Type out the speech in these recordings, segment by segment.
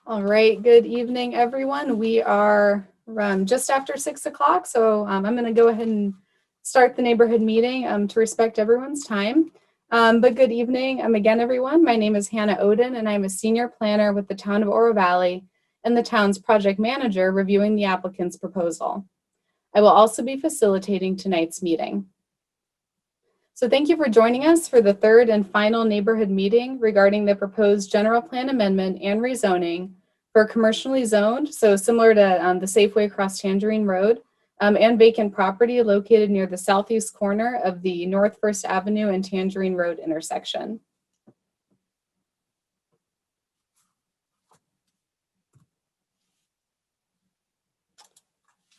All right, good evening, everyone. We are just after 6 o'clock, so I'm going to go ahead and start the neighborhood meeting to respect everyone's time. But good evening again, everyone. My name is Hannah Oden, and I'm a senior planner with the town of Oro Valley and the town's project manager reviewing the applicant's proposal. I will also be facilitating tonight's meeting. So thank you for joining us for the third and final neighborhood meeting regarding the proposed general plan amendment and rezoning for commercially zoned, so similar to the Safeway across Tangerine Road, and vacant property located near the southeast corner of the North First Avenue and Tangerine Road intersection.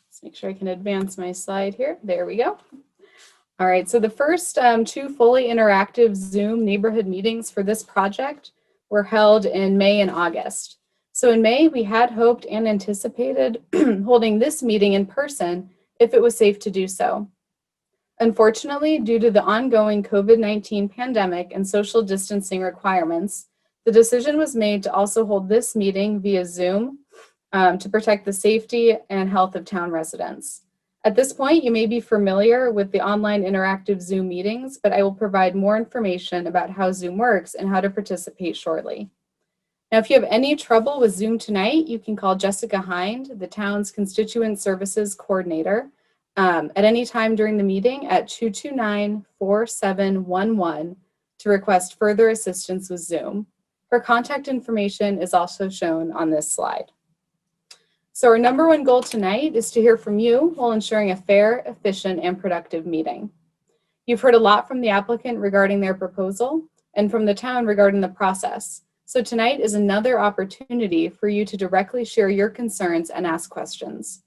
Let's make sure I can advance my slide here. There we go. All right, so the first two fully interactive Zoom neighborhood meetings for this project were held in May and August. So in May, we had hoped and anticipated holding this meeting in person if it was safe to do so. Unfortunately, due to the ongoing COVID-19 pandemic and social distancing requirements, the decision was made to also hold this meeting via Zoom to protect the safety and health of town residents. At this point, you may be familiar with the online interactive Zoom meetings, but I will provide more information about how Zoom works and how to participate shortly. Now, if you have any trouble with Zoom tonight, you can call Jessica Hind, the town's Constituent Services Coordinator, at any time during the meeting at 229-4711 to request further assistance with Zoom. Her contact information is also shown on this slide. So our number one goal tonight is to hear from you while ensuring a fair, efficient, and productive meeting. You've heard a lot from the applicant regarding their proposal and from the town regarding the process. So tonight is another opportunity for you to directly share your concerns and ask questions.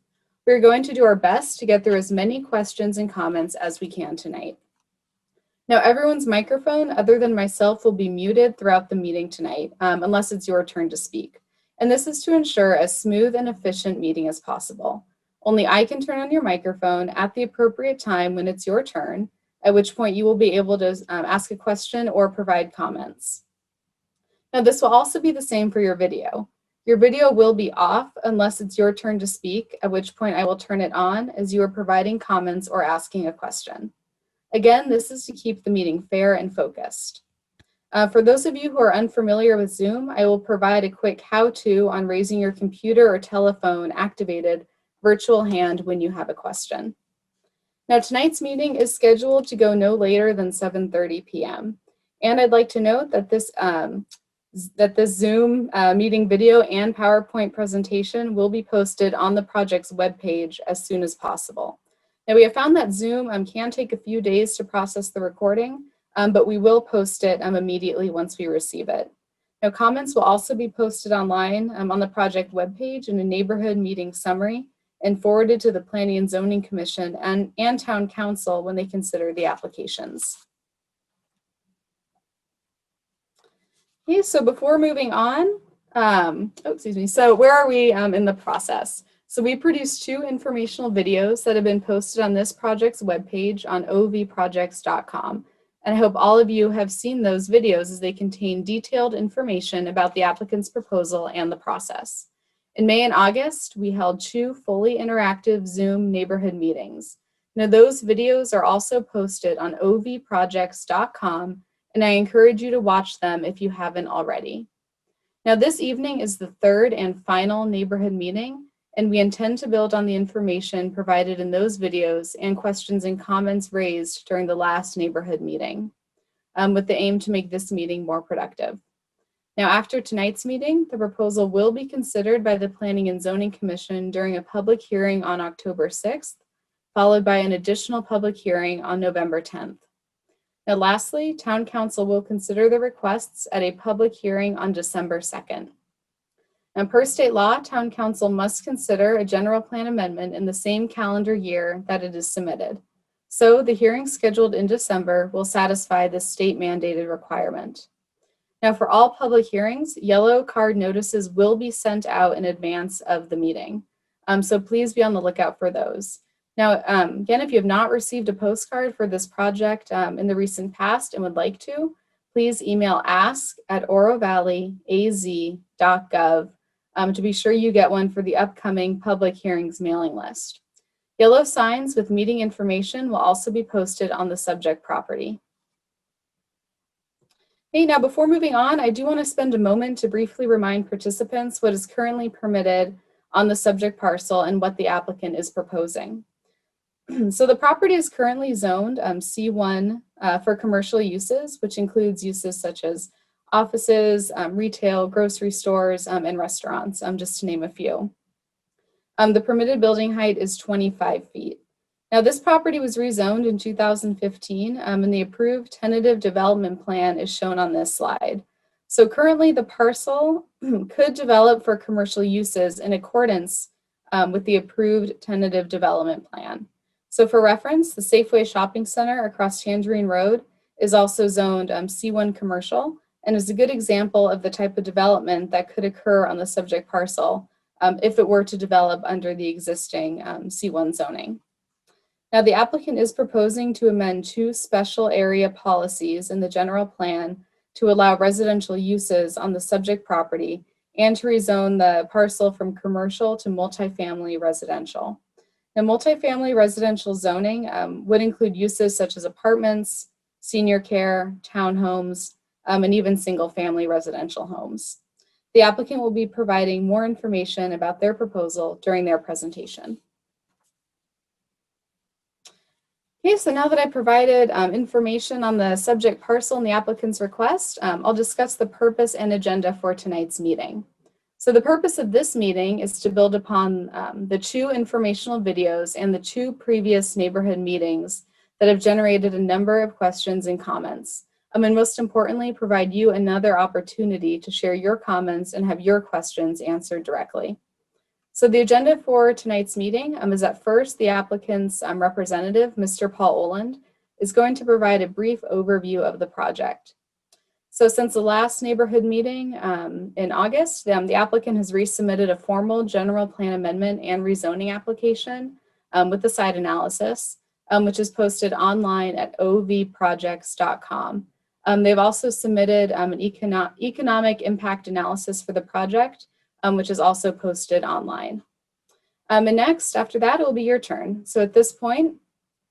We're going to do our best to get through as many questions and comments as we can tonight. Now, everyone's microphone, other than myself, will be muted throughout the meeting tonight, unless it's your turn to speak. And this is to ensure a smooth and efficient meeting as possible. Only I can turn on your microphone at the appropriate time when it's your turn, at which point you will be able to ask a question or provide comments. Now, this will also be the same for your video. Your video will be off unless it's your turn to speak, at which point I will turn it on as you are providing comments or asking a question. Again, this is to keep the meeting fair and focused. For those of you who are unfamiliar with Zoom, I will provide a quick how-to on raising your computer or telephone activated virtual hand when you have a question. Now, tonight's meeting is scheduled to go no later than 7:30 p.m. And I'd like to note that this Zoom meeting video and PowerPoint presentation will be posted on the project's webpage as soon as possible. Now, we have found that Zoom can take a few days to process the recording, but we will post it immediately once we receive it. Now, comments will also be posted online on the project webpage in a neighborhood meeting summary and forwarded to the Planning and Zoning Commission and Town Council when they consider the applications. Okay, so before moving on, so where are we in the process? So we produced two informational videos that have been posted on this project's webpage on ovprojects.com. And I hope all of you have seen those videos as they contain detailed information about the applicant's proposal and the process. In May and August, we held two fully interactive Zoom neighborhood meetings. Now, those videos are also posted on ovprojects.com, and I encourage you to watch them if you haven't already. Now, this evening is the third and final neighborhood meeting, and we intend to build on the information provided in those videos and questions and comments raised during the last neighborhood meeting, with the aim to make this meeting more productive. Now, after tonight's meeting, the proposal will be considered by the Planning and Zoning Commission during a public hearing on October 6th, followed by an additional public hearing on November 10th. Now, lastly, Town Council will consider the requests at a public hearing on December 2nd. And per state law, Town Council must consider a general plan amendment in the same calendar year that it is submitted. So the hearing scheduled in December will satisfy this state mandated requirement. Now, for all public hearings, yellow card notices will be sent out in advance of the meeting. So please be on the lookout for those. Now, again, if you have not received a postcard for this project in the recent past and would like to, please email ask@orovalleyaz.gov to be sure you get one for the upcoming public hearings mailing list. Yellow signs with meeting information will also be posted on the subject property. Hey, now before moving on, I do want to spend a moment to briefly remind participants what is currently permitted on the subject parcel and what the applicant is proposing. So the property is currently zoned C1 for commercial uses, which includes uses such as offices, retail, grocery stores, and restaurants, just to name a few. The permitted building height is 25 feet. Now, this property was rezoned in 2015, and the approved tentative development plan is shown on this slide. So currently, the parcel could develop for commercial uses in accordance with the approved tentative development plan. So for reference, the Safeway Shopping Center across Tangerine Road is also zoned C1 commercial and is a good example of the type of development that could occur on the subject parcel if it were to develop under the existing C1 zoning. Now, the applicant is proposing to amend 2 special area policies in the general plan to allow residential uses on the subject property and to rezone the parcel from commercial to multifamily residential. Now, multifamily residential zoning would include uses such as apartments, senior care, townhomes, and even single-family residential homes. The applicant will be providing more information about their proposal during their presentation. Okay, so now that I provided information on the subject parcel and the applicant's request, I'll discuss the purpose and agenda for tonight's meeting. So the purpose of this meeting is to build upon the 2 informational videos and the 2 previous neighborhood meetings that have generated a number of questions and comments. And most importantly, provide you another opportunity to share your comments and have your questions answered directly. So the agenda for tonight's meeting is that first, the applicant's representative, Mr. Paul Oland, is going to provide a brief overview of the project. So since the last neighborhood meeting in August, the applicant has resubmitted a formal general plan amendment and rezoning application with the site analysis, which is posted online at ovprojects.com. They've also submitted an economic impact analysis for the project, which is also posted online. And next, after that, it will be your turn. So at this point,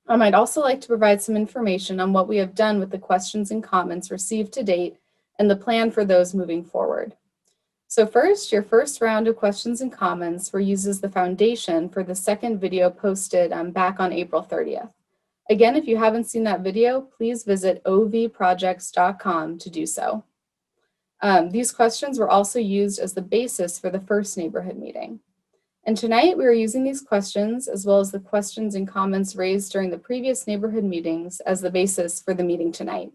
I'd also like to provide some information on what we have done with the questions and comments received to date and the plan for those moving forward. So first, your first round of questions and comments were used as the foundation for the second video posted back on April 30th. Again, if you haven't seen that video, please visit ovprojects.com to do so. These questions were also used as the basis for the first neighborhood meeting. And tonight we are using these questions as well as the questions and comments raised during the previous neighborhood meetings as the basis for the meeting tonight.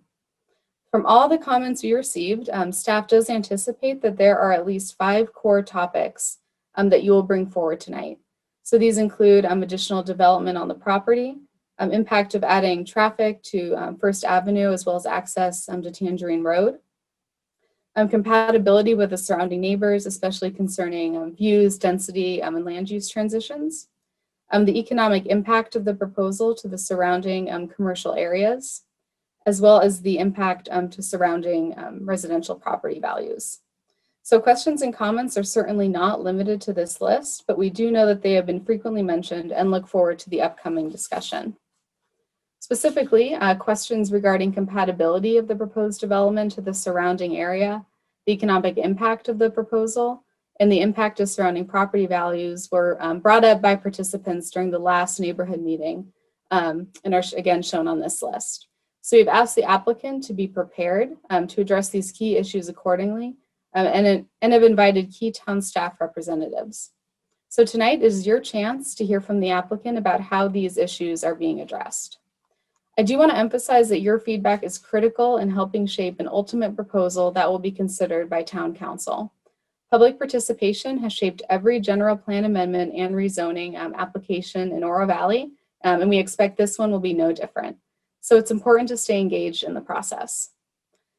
From all the comments we received, staff does anticipate that there are at least 5 core topics that you will bring forward tonight. So these include additional development on the property, impact of adding traffic to First Avenue as well as access to Tangerine Road, compatibility with the surrounding neighbors, especially concerning views, density, and land use transitions, the economic impact of the proposal to the surrounding commercial areas, as well as the impact to surrounding residential property values. So questions and comments are certainly not limited to this list, but we do know that they have been frequently mentioned and look forward to the upcoming discussion. Specifically, questions regarding compatibility of the proposed development to the surrounding area, the economic impact of the proposal, and the impact of surrounding property values were brought up by participants during the last neighborhood meeting and are again shown on this list. So we've asked the applicant to be prepared to address these key issues accordingly and have invited key town staff representatives. So tonight is your chance to hear from the applicant about how these issues are being addressed. I do want to emphasize that your feedback is critical in helping shape an ultimate proposal that will be considered by Town Council. Public participation has shaped every general plan amendment and rezoning application in Oro Valley, and we expect this one will be no different. So it's important to stay engaged in the process.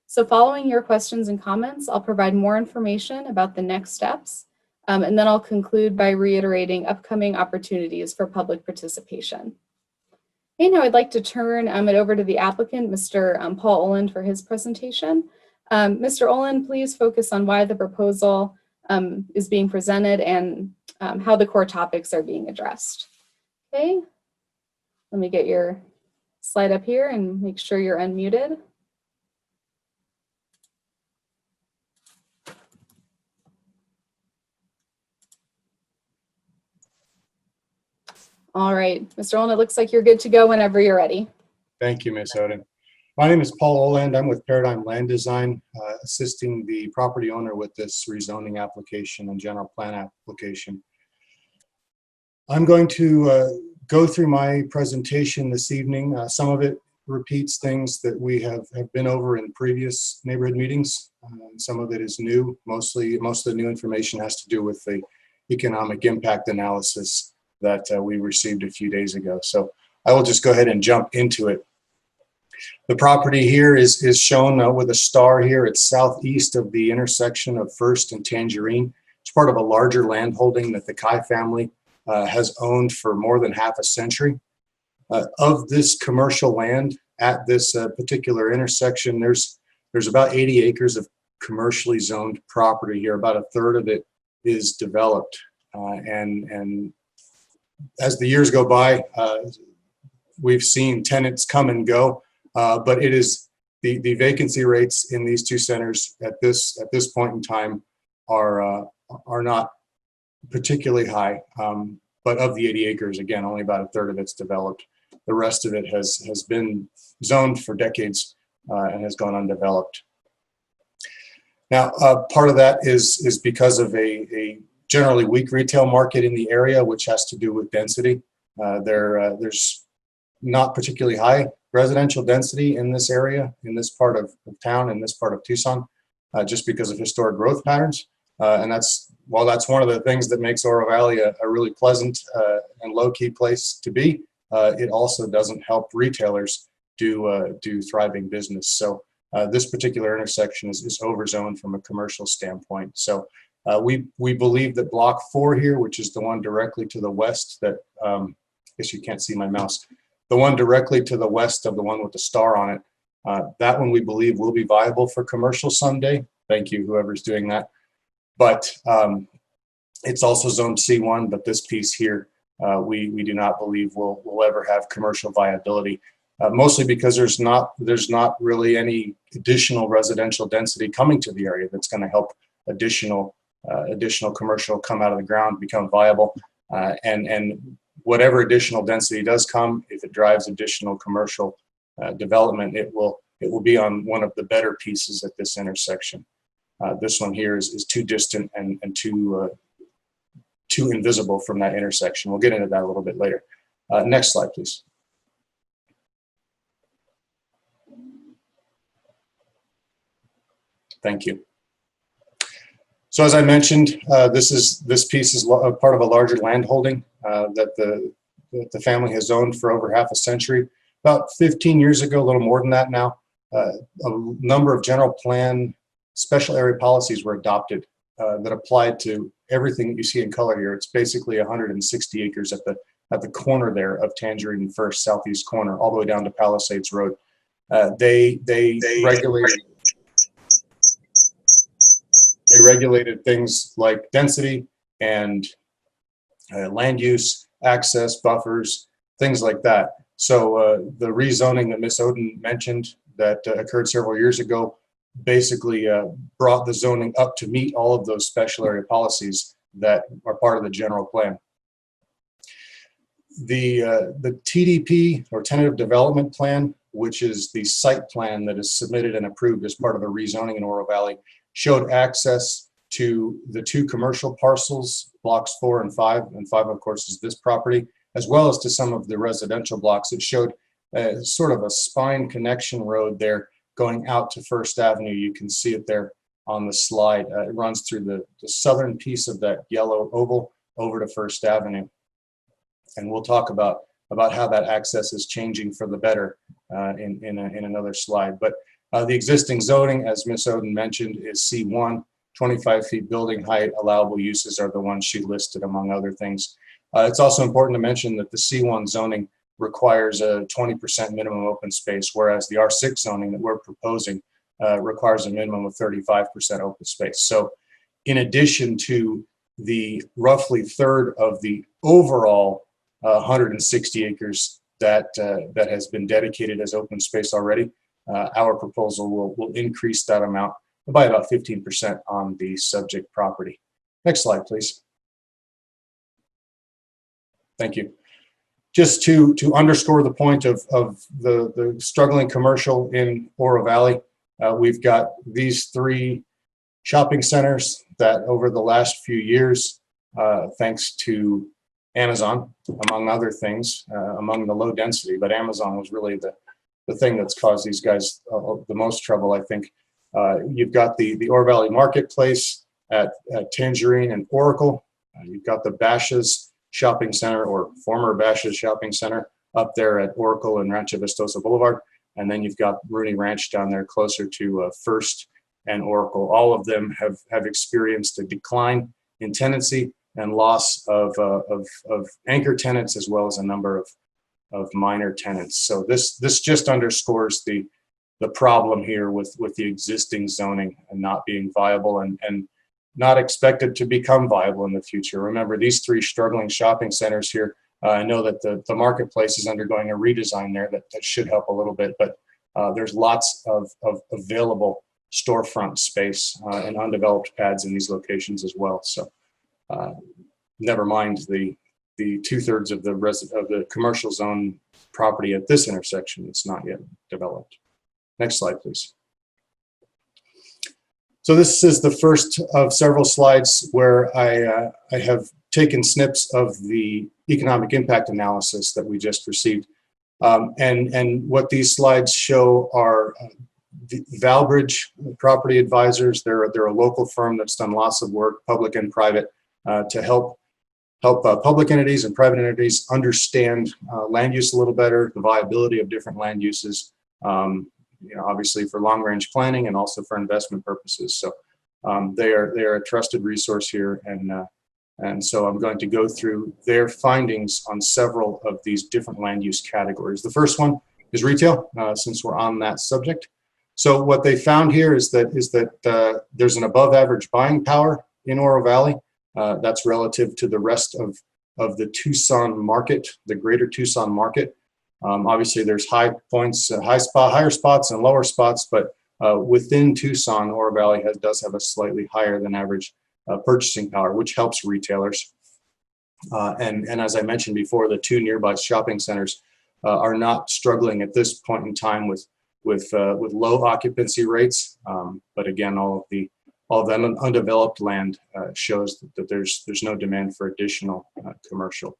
So following your questions and comments, I'll provide more information about the next steps, and then I'll conclude by reiterating upcoming opportunities for public participation. Okay, now I'd like to turn it over to the applicant, Mr. Paul Oland, for his presentation. Mr. Oland, please focus on why the proposal is being presented and how the core topics are being addressed. Okay, let me get your slide up here and make sure you're unmuted. All right, Mr. Olin, it looks like you're good to go whenever you're ready. Thank you, Ms. Oden. My name is Paul Oland. I'm with Paradigm Land Design, assisting the property owner with this rezoning application and general plan application. I'm going to go through my presentation this evening. Some of it repeats things that we have been over in previous neighborhood meetings. Some of it is new. Most of the new information has to do with the economic impact analysis that we received a few days ago. So I will just go ahead and jump into it. The property here is shown with a star here. It's southeast of the intersection of First and Tangerine. It's part of a larger land holding that the Kai family has owned for more than half a century. Of this commercial land at this particular intersection, there's about 80 acres of commercially zoned property here. About a third of it is developed. And as the years go by, we've seen tenants come and go, but it is the vacancy rates in these two centers at this point in time are not particularly high. But of the 80 acres, again, only about a third of it's developed. The rest of it has been zoned for decades and has gone undeveloped. Now, part of that is because of a generally weak retail market in the area, which has to do with density. There's not particularly high residential density in this area, in this part of town, in this part of Tucson, just because of historic growth patterns. And while that's one of the things that makes Oro Valley a really pleasant and low-key place to be, it also doesn't help retailers do thriving business. So this particular intersection is overzoned from a commercial standpoint. So we believe that block 4 here, which is the one directly to the west that, I guess you can't see my mouse, the one directly to the west of the one with the star on it, that one we believe will be viable for commercial someday. Thank you, whoever's doing that. But it's also zoned C1, but this piece here, we do not believe will ever have commercial viability, mostly because there's not really any additional residential density coming to the area that's going to help additional commercial come out of the ground, become viable, and whatever additional density does come, if it drives additional commercial development, it will be on one of the better pieces at this intersection. This one here is too distant and too invisible from that intersection. We'll get into that a little bit later. Next slide, please. Thank you. So as I mentioned, this piece is part of a larger land holding that the family has owned for over half a century. About 15 years ago, a little more than that now, a number of general plan special area policies were adopted that applied to everything that you see in color here. It's basically 160 acres at the corner there of Tangerine and First, southeast corner, all the way down to Palisades Road. They regulated things like density and land use, access, buffers, things like that. So the rezoning that Ms. Oden mentioned that occurred several years ago basically brought the zoning up to meet all of those special area policies that are part of the general plan. The TDP, or tentative development plan, which is the site plan that is submitted and approved as part of the rezoning in Oro Valley, showed access to the 2 commercial parcels, blocks 4 and 5, and 5 of course is this property, as well as to some of the residential blocks. It showed sort of a spine connection road there going out to First Avenue. You can see it there on the slide. It runs through the southern piece of that yellow oval over to First Avenue. And we'll talk about how that access is changing for the better in another slide. But the existing zoning, as Ms. Oden mentioned, is C1, 25 feet building height. Allowable uses are the ones she listed, among other things. It's also important to mention that the C1 zoning requires a 20% minimum open space, whereas the R6 zoning that we're proposing requires a minimum of 35% open space. So in addition to the roughly third of the overall 160 acres that has been dedicated as open space already. Our proposal will increase that amount by about 15% on the subject property. Next slide, please. Thank you. Just to underscore the point of the struggling commercial in Oro Valley, we've got these 3 shopping centers that over the last few years, thanks to Amazon, among other things, among the low density, but Amazon was really the thing that's caused these guys the most trouble, I think. You've got the Oro Valley Marketplace at Tangerine and Oracle. You've got the Bashas Shopping Center, or former Bashas Shopping Center, up there at Oracle and Rancho Vistosa Boulevard. And then you've got Rooney Ranch down there closer to First and Oracle. All of them have experienced a decline in tenancy and loss of anchor tenants, as well as a number of minor tenants. So this just underscores the problem here with the existing zoning and not being viable and not expected to become viable in the future. Remember, these 3 struggling shopping centers here, I know that the marketplace is undergoing a redesign there that should help a little bit, but there's lots of available storefront space and undeveloped pads in these locations as well. So never mind the 2/3 of the commercial zone property at this intersection that's not yet developed. Next slide, please. So this is the first of several slides where I have taken snips of the economic impact analysis that we just received. And what these slides show are Valbridge Property Advisors. They're a local firm that's done lots of work, public and private, to help public entities and private entities understand land use a little better, the viability of different land uses, obviously for long-range planning and also for investment purposes. So they are a trusted resource here, and so I'm going to go through their findings on several of these different land use categories. The first one is retail, since we're on that subject. So what they found here is that there's an above-average buying power in Oro Valley. That's relative to the rest of the Tucson market, the greater Tucson market. Obviously, there's high points, higher spots and lower spots, but within Tucson, Oro Valley does have a slightly higher than average purchasing power, which helps retailers. And as I mentioned before, the 2 nearby shopping centers are not struggling at this point in time with low occupancy rates. But again, all of that undeveloped land shows that there's no demand for additional commercial.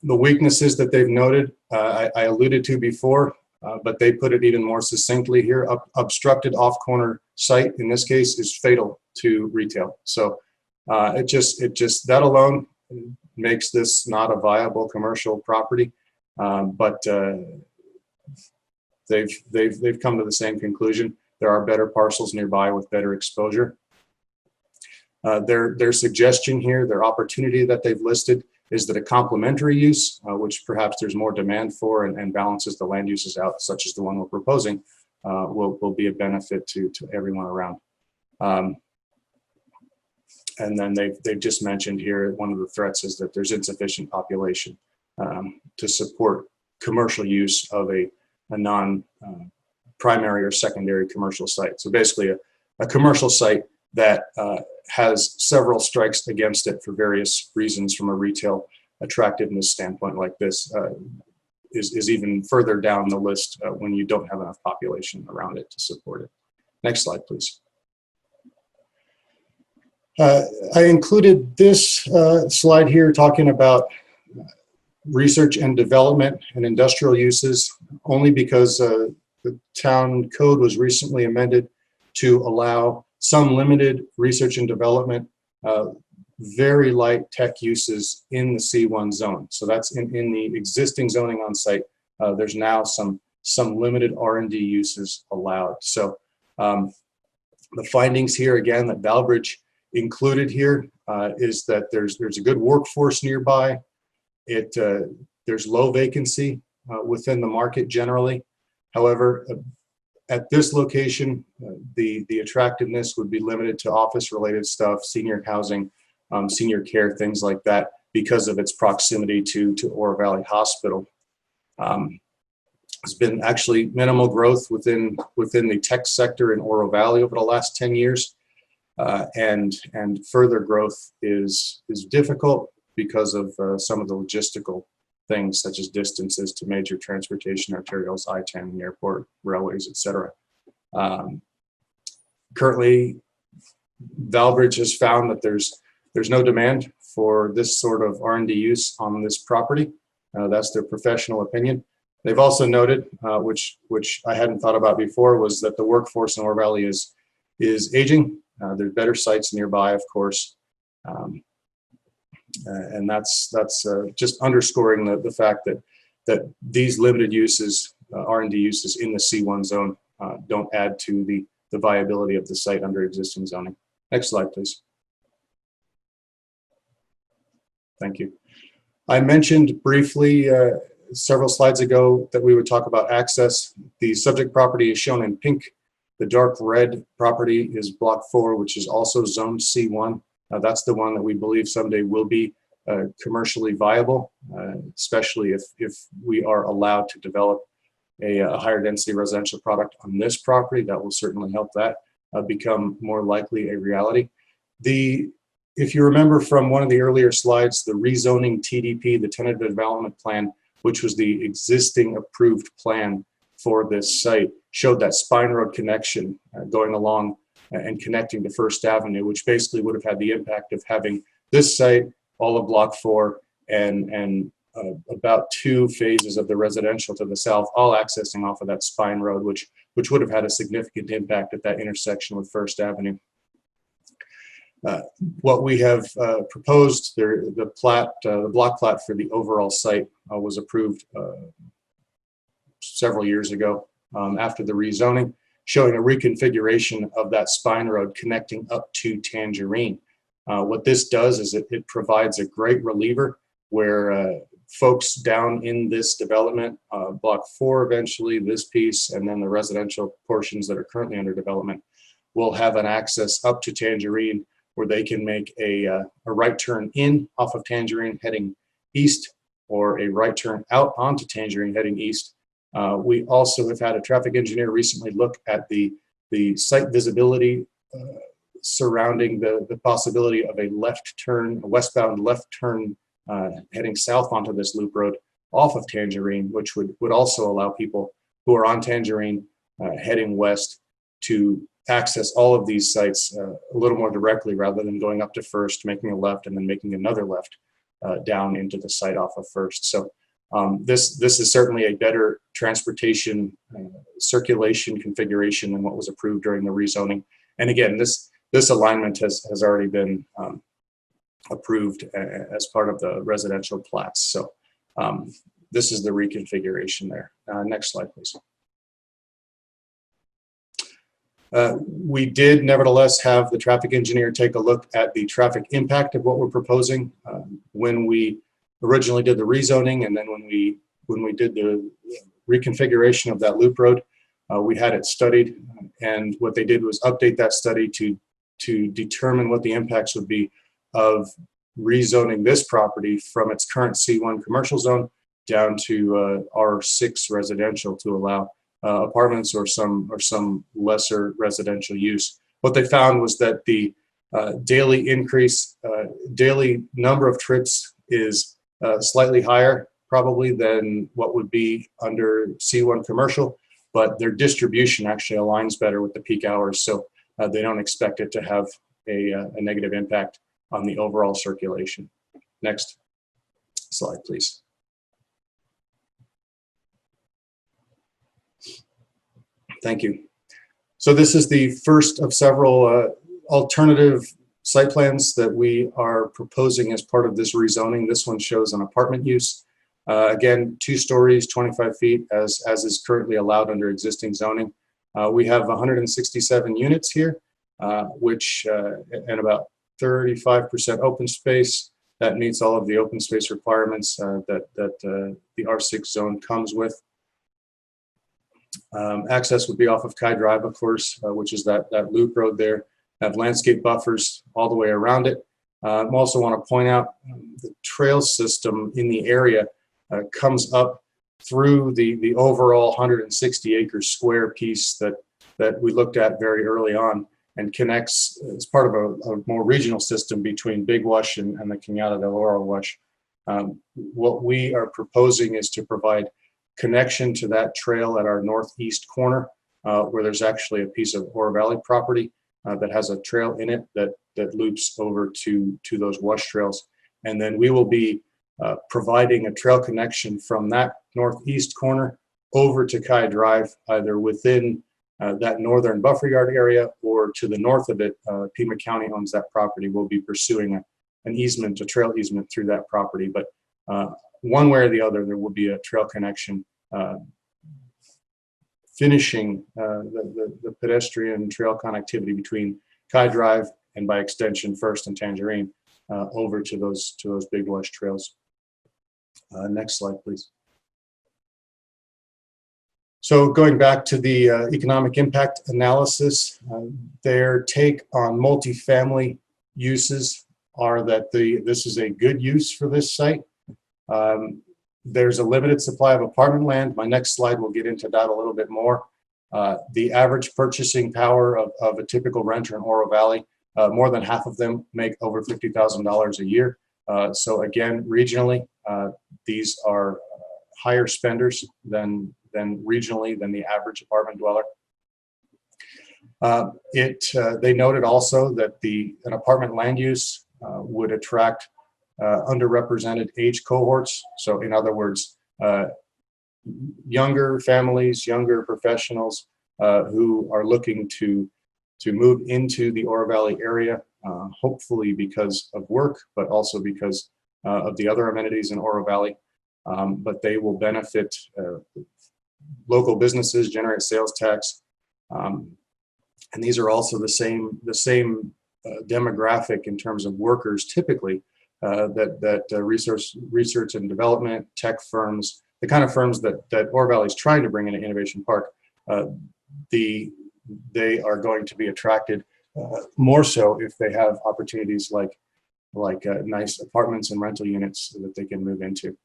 The weaknesses that they've noted, I alluded to before, but they put it even more succinctly here. Obstructed off-corner site, in this case, is fatal to retail. So it just that alone makes this not a viable commercial property. But they've come to the same conclusion. There are better parcels nearby with better exposure. Their suggestion here, their opportunity that they've listed, is that a complementary use, which perhaps there's more demand for and balances the land uses out, such as the one we're proposing, will be a benefit to everyone around. And then they've just mentioned here, one of the threats is that there's insufficient population to support commercial use of a non-primary or secondary commercial site. So basically a commercial site that has several strikes against it for various reasons from a retail attractiveness standpoint like this is even further down the list when you don't have enough population around it to support it. Next slide, please. I included this slide here talking about research and development and industrial uses only because the town code was recently amended to allow some limited research and development, very light tech uses in the C1 zone. So that's in the existing zoning on site. There's now some limited R&D uses allowed. So the findings here again that Valbridge included here is that there's a good workforce nearby. There's low vacancy within the market generally. However, At this location, the attractiveness would be limited to office-related stuff, senior housing, senior care, things like that, because of its proximity to Oro Valley Hospital. There's been actually minimal growth within the tech sector in Oro Valley over the last 10 years, and further growth is difficult because of some of the logistical things, such as distances to major transportation arterials, I-10, the airport, railways, etc. Currently, Valbridge has found that there's no demand for this sort of R&D use on this property. That's their professional opinion. They've also noted, which I hadn't thought about before, was that the workforce in Oro Valley is aging. There's better sites nearby, of course. And that's just underscoring the fact that these limited uses, R&D uses in the C1 zone, don't add to the viability of the site under existing zoning. Next slide, please. Thank you. I mentioned briefly several slides ago that we would talk about access. The subject property is shown in pink. The dark red property is block 4, which is also zoned C1. That's the one that we believe someday will be commercially viable, especially if we are allowed to develop a higher density residential product on this property. That will certainly help that become more likely a reality. If you remember from one of the earlier slides, the rezoning TDP, the tentative development plan, which was the existing approved plan for this site, showed that spine road connection going along and connecting to First Avenue, which basically would have had the impact of having this site, all of block 4, and about 2 phases of the residential to the south, all accessing off of that spine road, which would have had a significant impact at that intersection with First Avenue. What we have proposed, the block plat for the overall site was approved several years ago after the rezoning, showing a reconfiguration of that spine road connecting up to Tangerine. What this does is it provides a great reliever where folks down in this development, block 4 eventually, this piece, and then the residential portions that are currently under development, will have an access up to Tangerine where they can make a right turn in off of Tangerine heading east, or a right turn out onto Tangerine heading east. We also have had a traffic engineer recently look at the site visibility surrounding the possibility of a left turn, a westbound left turn heading south onto this loop road off of Tangerine, which would also allow people who are on Tangerine heading west to access all of these sites a little more directly, rather than going up to First, making a left, and then making another left down into the site off of First. So this is certainly a better transportation circulation configuration than what was approved during the rezoning. And again, this alignment has already been approved as part of the residential plats. So this is the reconfiguration there. Next slide, please. We did nevertheless have the traffic engineer take a look at the traffic impact of what we're proposing when we originally did the rezoning, and then when we did the reconfiguration of that loop road. We had it studied, and what they did was update that study to determine what the impacts would be of rezoning this property from its current C1 commercial zone down to R6 residential, to allow apartments or some lesser residential use. What they found was that the daily number of trips is slightly higher probably than what would be under C1 commercial, but their distribution actually aligns better with the peak hours, so they don't expect it to have a negative impact on the overall circulation. Next slide, please. Thank you. So this is the first of several alternative site plans that we are proposing as part of this rezoning. This one shows an apartment use. Again, 2 stories, 25 feet, as is currently allowed under existing zoning. We have 167 units here, which and about 35% open space. That meets all of the open space requirements that the R6 zone comes with. Access would be off of Kai Drive, of course, which is that loop road there. Have landscape buffers all the way around it. I also want to point out the trail system in the area comes up through the overall 160 acre square piece that we looked at very early on, and connects as part of a more regional system between Big Wash and the Cañada del Oro Wash. What we are proposing is to provide connection to that trail at our northeast corner, where there's actually a piece of Oro Valley property that has a trail in it that loops over to those wash trails. And then we will be providing a trail connection from that northeast corner over to Kai Drive, either within that northern buffer yard area or to the north of it. Pima County owns that property. We'll be pursuing an easement, a trail easement through that property. But one way or the other, there will be a trail connection finishing the pedestrian trail connectivity between Kai Drive and, by extension, First and Tangerine over to those Big Wash trails. Next slide, please. So going back to the economic impact analysis, their take on multifamily uses are that this is a good use for this site. There's a limited supply of apartment land. My next slide will get into that a little bit more. The average purchasing power of a typical renter in Oro Valley, more than half of them make over $50,000 a year. So again, regionally, these are higher spenders than regionally than the average apartment dweller. They noted also that an apartment land use would attract underrepresented age cohorts. So in other words, younger families, younger professionals who are looking to move into the Oro Valley area, hopefully because of work, but also because of the other amenities in Oro Valley. But they will benefit local businesses, generate sales tax, and these are also the same demographic in terms of workers typically that research and development, tech firms, the kind of firms that Oro Valley is trying to bring into Innovation Park. They are going to be attracted more so if they have opportunities like nice apartments and rental units that they can move into.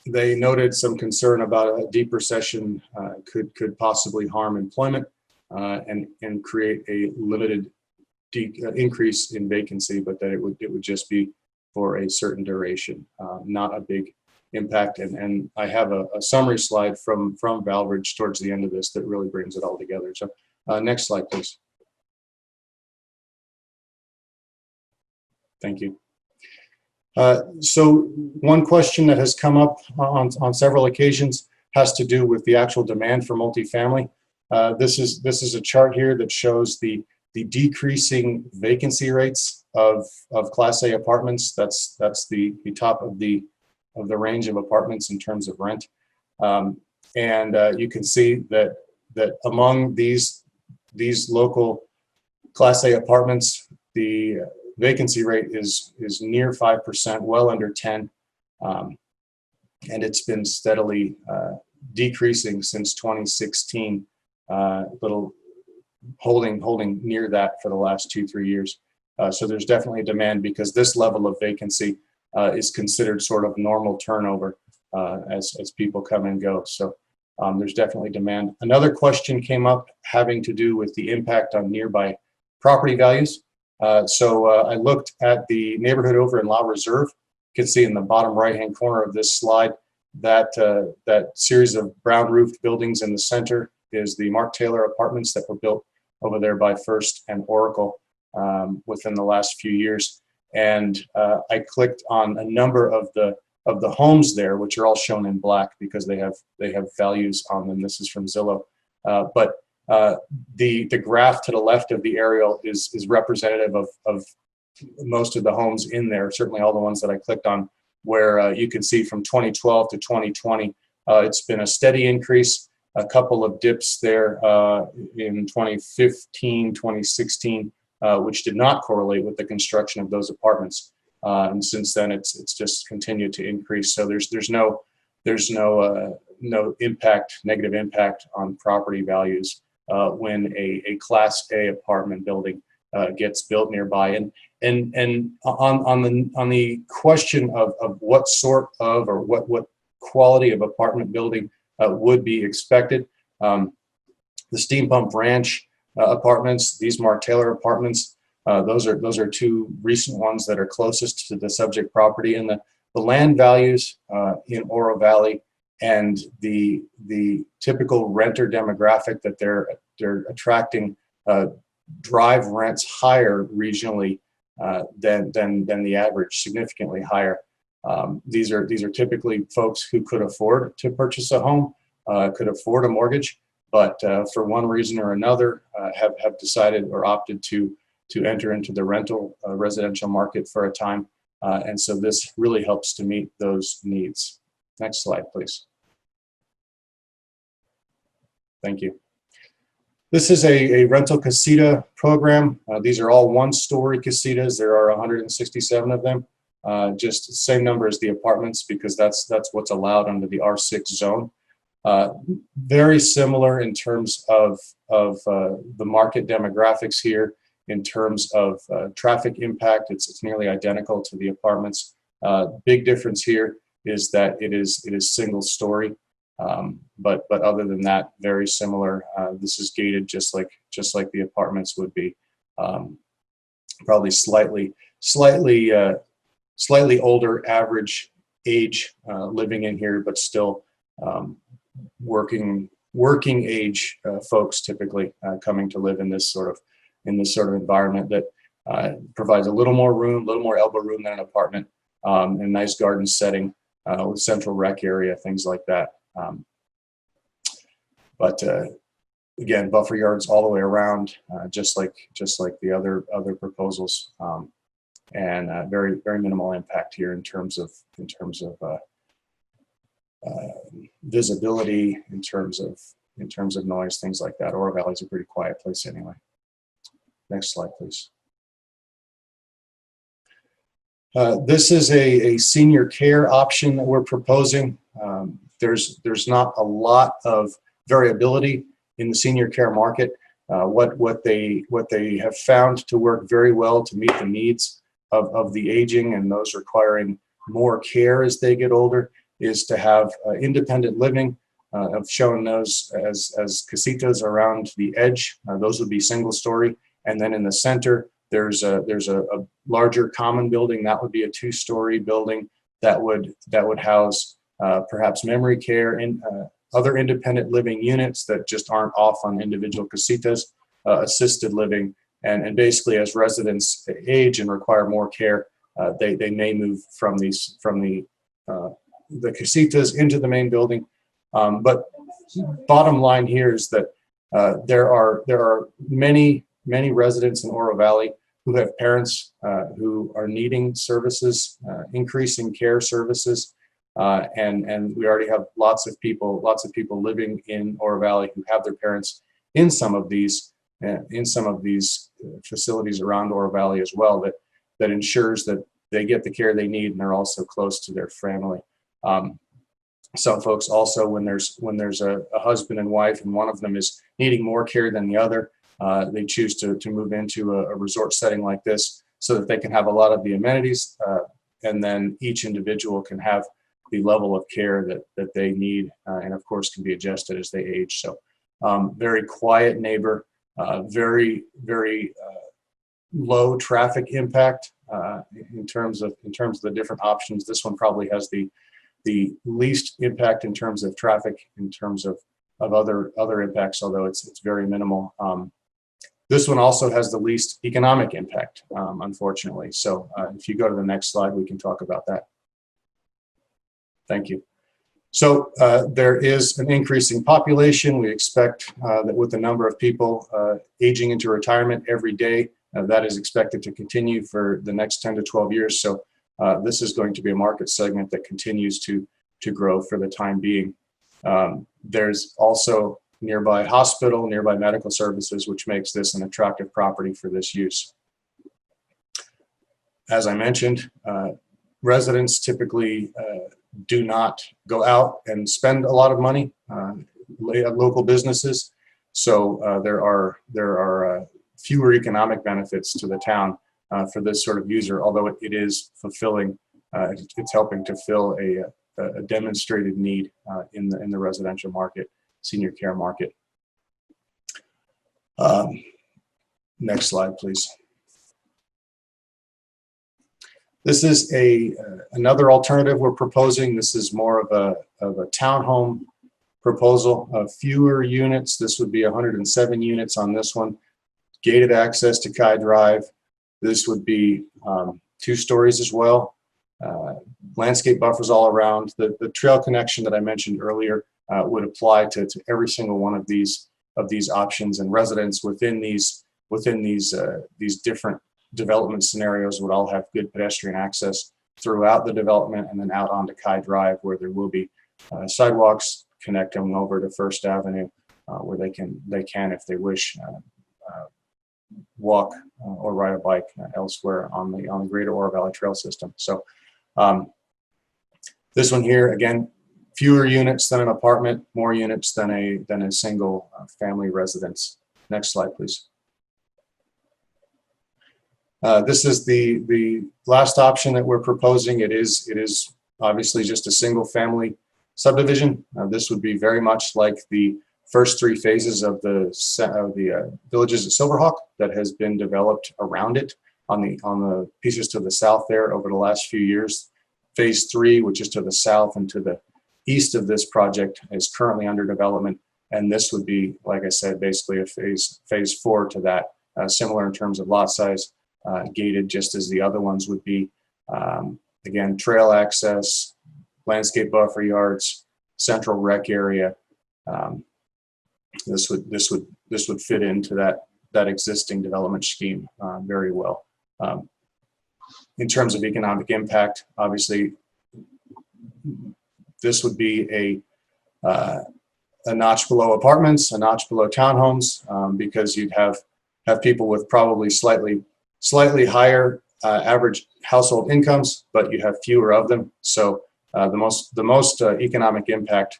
They noted some concern about a deep recession could possibly harm employment and create a limited increase in vacancy, but that it would just be for a certain duration, not a big impact. And I have a summary slide from Valbridge towards the end of this that really brings it all together. So next slide, please. Thank you. So one question that has come up on several occasions has to do with the actual demand for multifamily. This is a chart here that shows the decreasing vacancy rates of Class A apartments. That's the top of the range of apartments in terms of rent. And you can see that among these local Class A apartments, the vacancy rate is near 5%, well under 10, and it's been steadily decreasing since 2016. Little holding near that for the last 2-3 years. So there's definitely demand because this level of vacancy is considered sort of normal turnover as people come and go. So there's definitely demand. Another question came up having to do with the impact on nearby property values. So I looked at the neighborhood over in La Reserve. You can see in the bottom right-hand corner of this slide that series of brown roofed buildings in the center is the Mark Taylor apartments that were built over there by First and Oracle within the last few years. And I clicked on a number of the homes there, which are all shown in black because they have values on them. This is from Zillow. But the graph to the left of the aerial is representative of most of the homes in there, certainly all the ones that I clicked on, where you can see from 2012 to 2020, it's been a steady increase, a couple of dips there in 2015, 2016, which did not correlate with the construction of those apartments. And since then, it's just continued to increase. So there's no negative impact on property values when a Class A apartment building gets built nearby. And on the question of what sort of or what quality of apartment building would be expected, the Steam Pump Ranch apartments, these Mark Taylor apartments, those are two recent ones that are closest to the subject property. And the land values in Oro Valley and the typical renter demographic that they're attracting drive rents higher regionally than the average, significantly higher. These are typically folks who could afford to purchase a home, could afford a mortgage, but for one reason or another have decided or opted to enter into the rental residential market for a time. And so this really helps to meet those needs. Next slide, please. Thank you. This is a rental casita program. These are all one-story casitas. There are 167 of them. Just the same number as the apartments because that's what's allowed under the R6 zone. Very similar in terms of the market demographics here. In terms of traffic impact, it's nearly identical to the apartments. Big difference here is that it is single story, but other than that, very similar. This is gated just like the apartments would be. Probably slightly older average age living in here, but still working age folks typically coming to live in this sort of environment that provides a little more room, a little more elbow room than an apartment, and a nice garden setting with central rec area, things like that. But again, buffer yards all the way around, just like the other proposals, and very minimal impact here in terms of visibility, in terms of noise, things like that. Oro Valley is a pretty quiet place anyway. Next slide, please. This is a senior care option that we're proposing. There's not a lot of variability in the senior care market. What they have found to work very well to meet the needs of the aging and those requiring more care as they get older is to have independent living. I've shown those as casitas around the edge. Those would be single story. And then in the center, there's a larger common building that would be a two-story building that would house perhaps memory care and other independent living units that just aren't off on individual casitas, assisted living, and basically as residents age and require more care, they may move from the casitas into the main building. But bottom line here is that there are many residents in Oro Valley who have parents who are needing services, increasing care services, and we already have lots of people living in Oro Valley who have their parents in some of these facilities around Oro Valley as well. That ensures that they get the care they need and they're also close to their family. Some folks also, when there's a husband and wife and one of them is needing more care than the other, they choose to move into a resort setting like this so that they can have a lot of the amenities, and then each individual can have the level of care that they need, and of course can be adjusted as they age. So very quiet neighbor, very low traffic impact in terms of the different options. This one probably has the least impact in terms of traffic, in terms of other impacts, although it's very minimal. This one also has the least economic impact, unfortunately. So if you go to the next slide, we can talk about that. Thank you. So there is an increasing population. We expect that with the number of people aging into retirement every day, that is expected to continue for the next 10 to 12 years. So this is going to be a market segment that continues to grow for the time being. There's also nearby hospital, nearby medical services, which makes this an attractive property for this use. As I mentioned, residents typically do not go out and spend a lot of money at local businesses. So there are fewer economic benefits to the town for this sort of user, although it is fulfilling. It's helping to fill a demonstrated need in the residential market, senior care market. Next slide, please. This is another alternative we're proposing. This is more of a townhome proposal of fewer units. This would be 107 units on this one. Gated access to Kai Drive. This would be 2 stories as well. Landscape buffers all around. The trail connection that I mentioned earlier would apply to every single one of these options, and residents within these different development scenarios would all have good pedestrian access throughout the development and then out onto Kai Drive, where there will be sidewalks connecting over to First Avenue, where they can, if they wish, walk or ride a bike elsewhere on the Greater Oro Valley Trail system. So this one here, again, fewer units than an apartment, more units than a single family residence. Next slide, please. This is the last option that we're proposing. It is obviously just a single family subdivision. This would be very much like the first 3 phases of the villages at Silverhawk that has been developed around it on the pieces to the south there over the last few years. Phase 3, which is to the south and to the east of this project, is currently under development, and this would be, like I said, basically a phase 4 to that, similar in terms of lot size, gated just as the other ones would be. Again, trail access, landscape buffer yards, central rec area. This would fit into that existing development scheme very well. In terms of economic impact, obviously, this would be a notch below apartments, a notch below townhomes, because you'd have people with probably slightly higher average household incomes, but you have fewer of them. So the most economic impact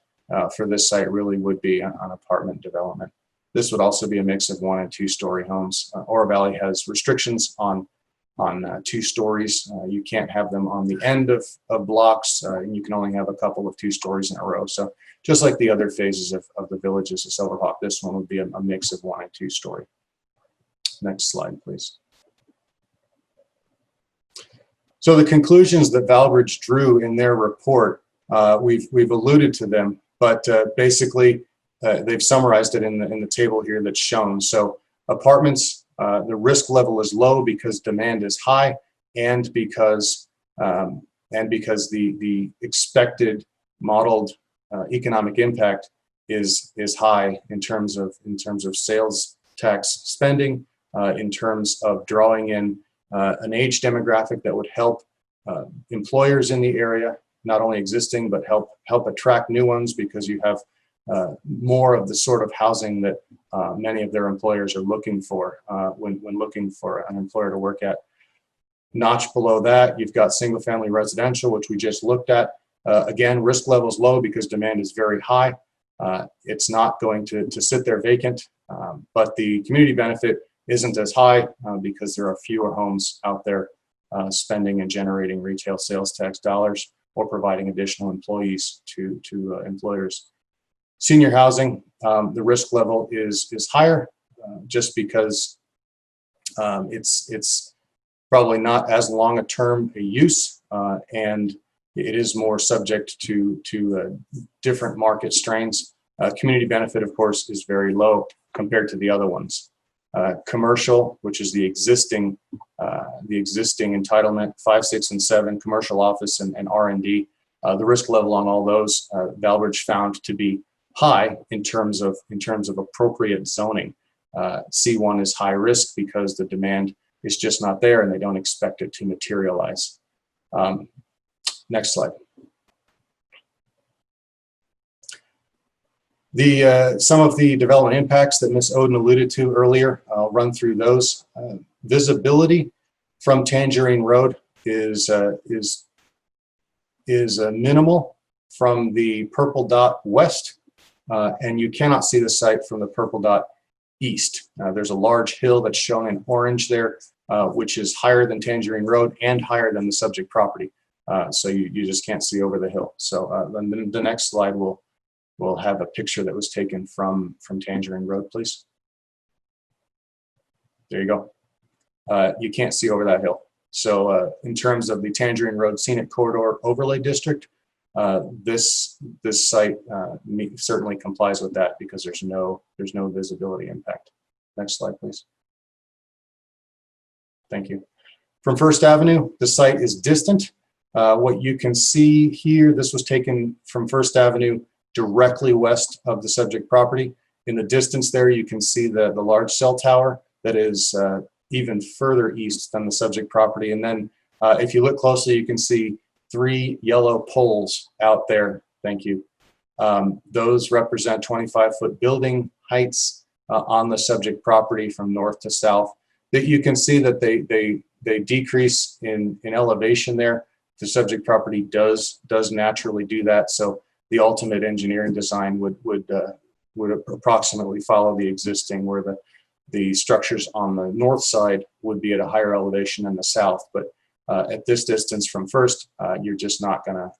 for this site really would be on apartment development. This would also be a mix of 1- and 2-story homes. Oro Valley has restrictions on 2 stories. You can't have them on the end of blocks, and you can only have a couple of 2 stories in a row. So just like the other phases of the villages of Silverhawk, this one would be a mix of 1- and 2-story. Next slide, please. So the conclusions that Valbridge drew in their report, we've alluded to them, but basically they've summarized it in the table here that's shown. So apartments, the risk level is low because demand is high, and because the expected modeled economic impact is high in terms of sales tax spending, in terms of drawing in an age demographic that would help employers in the area, not only existing, but help attract new ones, because you have more of the sort of housing that many of their employers are looking for when looking for an employer to work at. Notch below that, you've got single family residential, which we just looked at. Again, risk level is low because demand is very high. It's not going to sit there vacant, but the community benefit isn't as high because there are fewer homes out there spending and generating retail sales tax dollars or providing additional employees to employers. Senior housing, the risk level is higher just because it's probably not as long a term a use, and it is more subject to different market strains. Community benefit, of course, is very low compared to the other ones. Commercial, which is the existing entitlement, 5, 6, and 7, commercial office and R&D. The risk level on all those, Valbridge found to be high in terms of appropriate zoning. C1 is high risk because the demand is just not there and they don't expect it to materialize. Next slide. Some of the development impacts that Ms. Oden alluded to earlier, I'll run through those. Visibility from Tangerine Road is is minimal from the purple dot west, and you cannot see the site from the purple dot east. There's a large hill that's shown in orange there, which is higher than Tangerine Road and higher than the subject property. So you just can't see over the hill. So then the next slide will have a picture that was taken from Tangerine Road, please. There you go. You can't see over that hill. So in terms of the Tangerine Road Scenic Corridor Overlay District, this site certainly complies with that because there's no visibility impact. Next slide, please. Thank you. From First Avenue, the site is distant. What you can see here, this was taken from First Avenue directly west of the subject property. In the distance there, you can see the large cell tower that is even further east than the subject property. And then if you look closely, you can see 3 yellow poles out there. Thank you. Those represent 25-foot building heights on the subject property from north to south. That you can see that they decrease in elevation there. The subject property does naturally do that. So the ultimate engineering design would approximately follow the existing, where the structures on the north side would be at a higher elevation than the south. But at this distance from First, you're just not gonna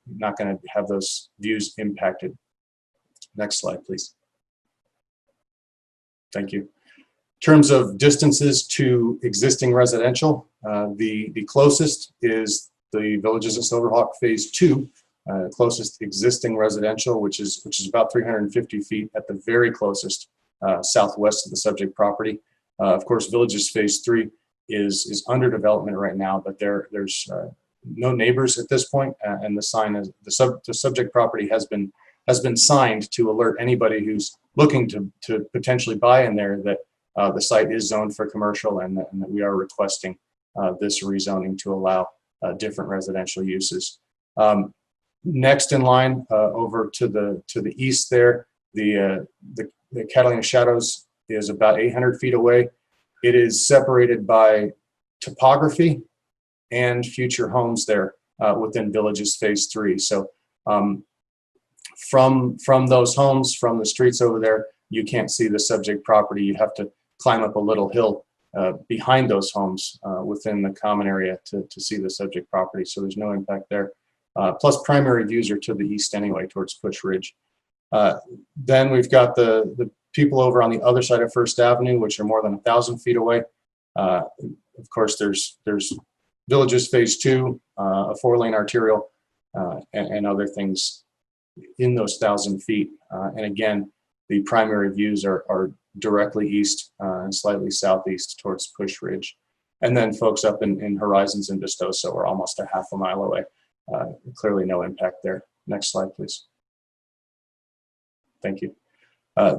have those views impacted. Next slide, please. Thank you. In terms of distances to existing residential, the closest is the Villages at Silverhawk Phase 2, closest existing residential, which is about 350 feet at the very closest southwest of the subject property. Of course, Villages Phase 3 is under development right now, but there's no neighbors at this point, and the sign is the subject property has been signed to alert anybody who's looking to potentially buy in there that the site is zoned for commercial, and that we are requesting this rezoning to allow different residential uses. Next in line, over to the east there, the Catalina Shadows is about 800 feet away. It is separated by topography and future homes there within Villages Phase 3. So from those homes, from the streets over there, you can't see the subject property. You have to climb up a little hill behind those homes within the common area to see the subject property. So there's no impact there. Plus primary views are to the east anyway, towards Push Ridge. Then we've got the people over on the other side of First Avenue, which are more than 1,000 feet away. Of course, there's Villages Phase 2, a 4-lane arterial, and other things in those 1,000 feet. And again, the primary views are directly east and slightly southeast towards Push Ridge. And then folks up in Horizons and Vistosa are almost a half a mile away. Clearly no impact there. Next slide, please. Thank you.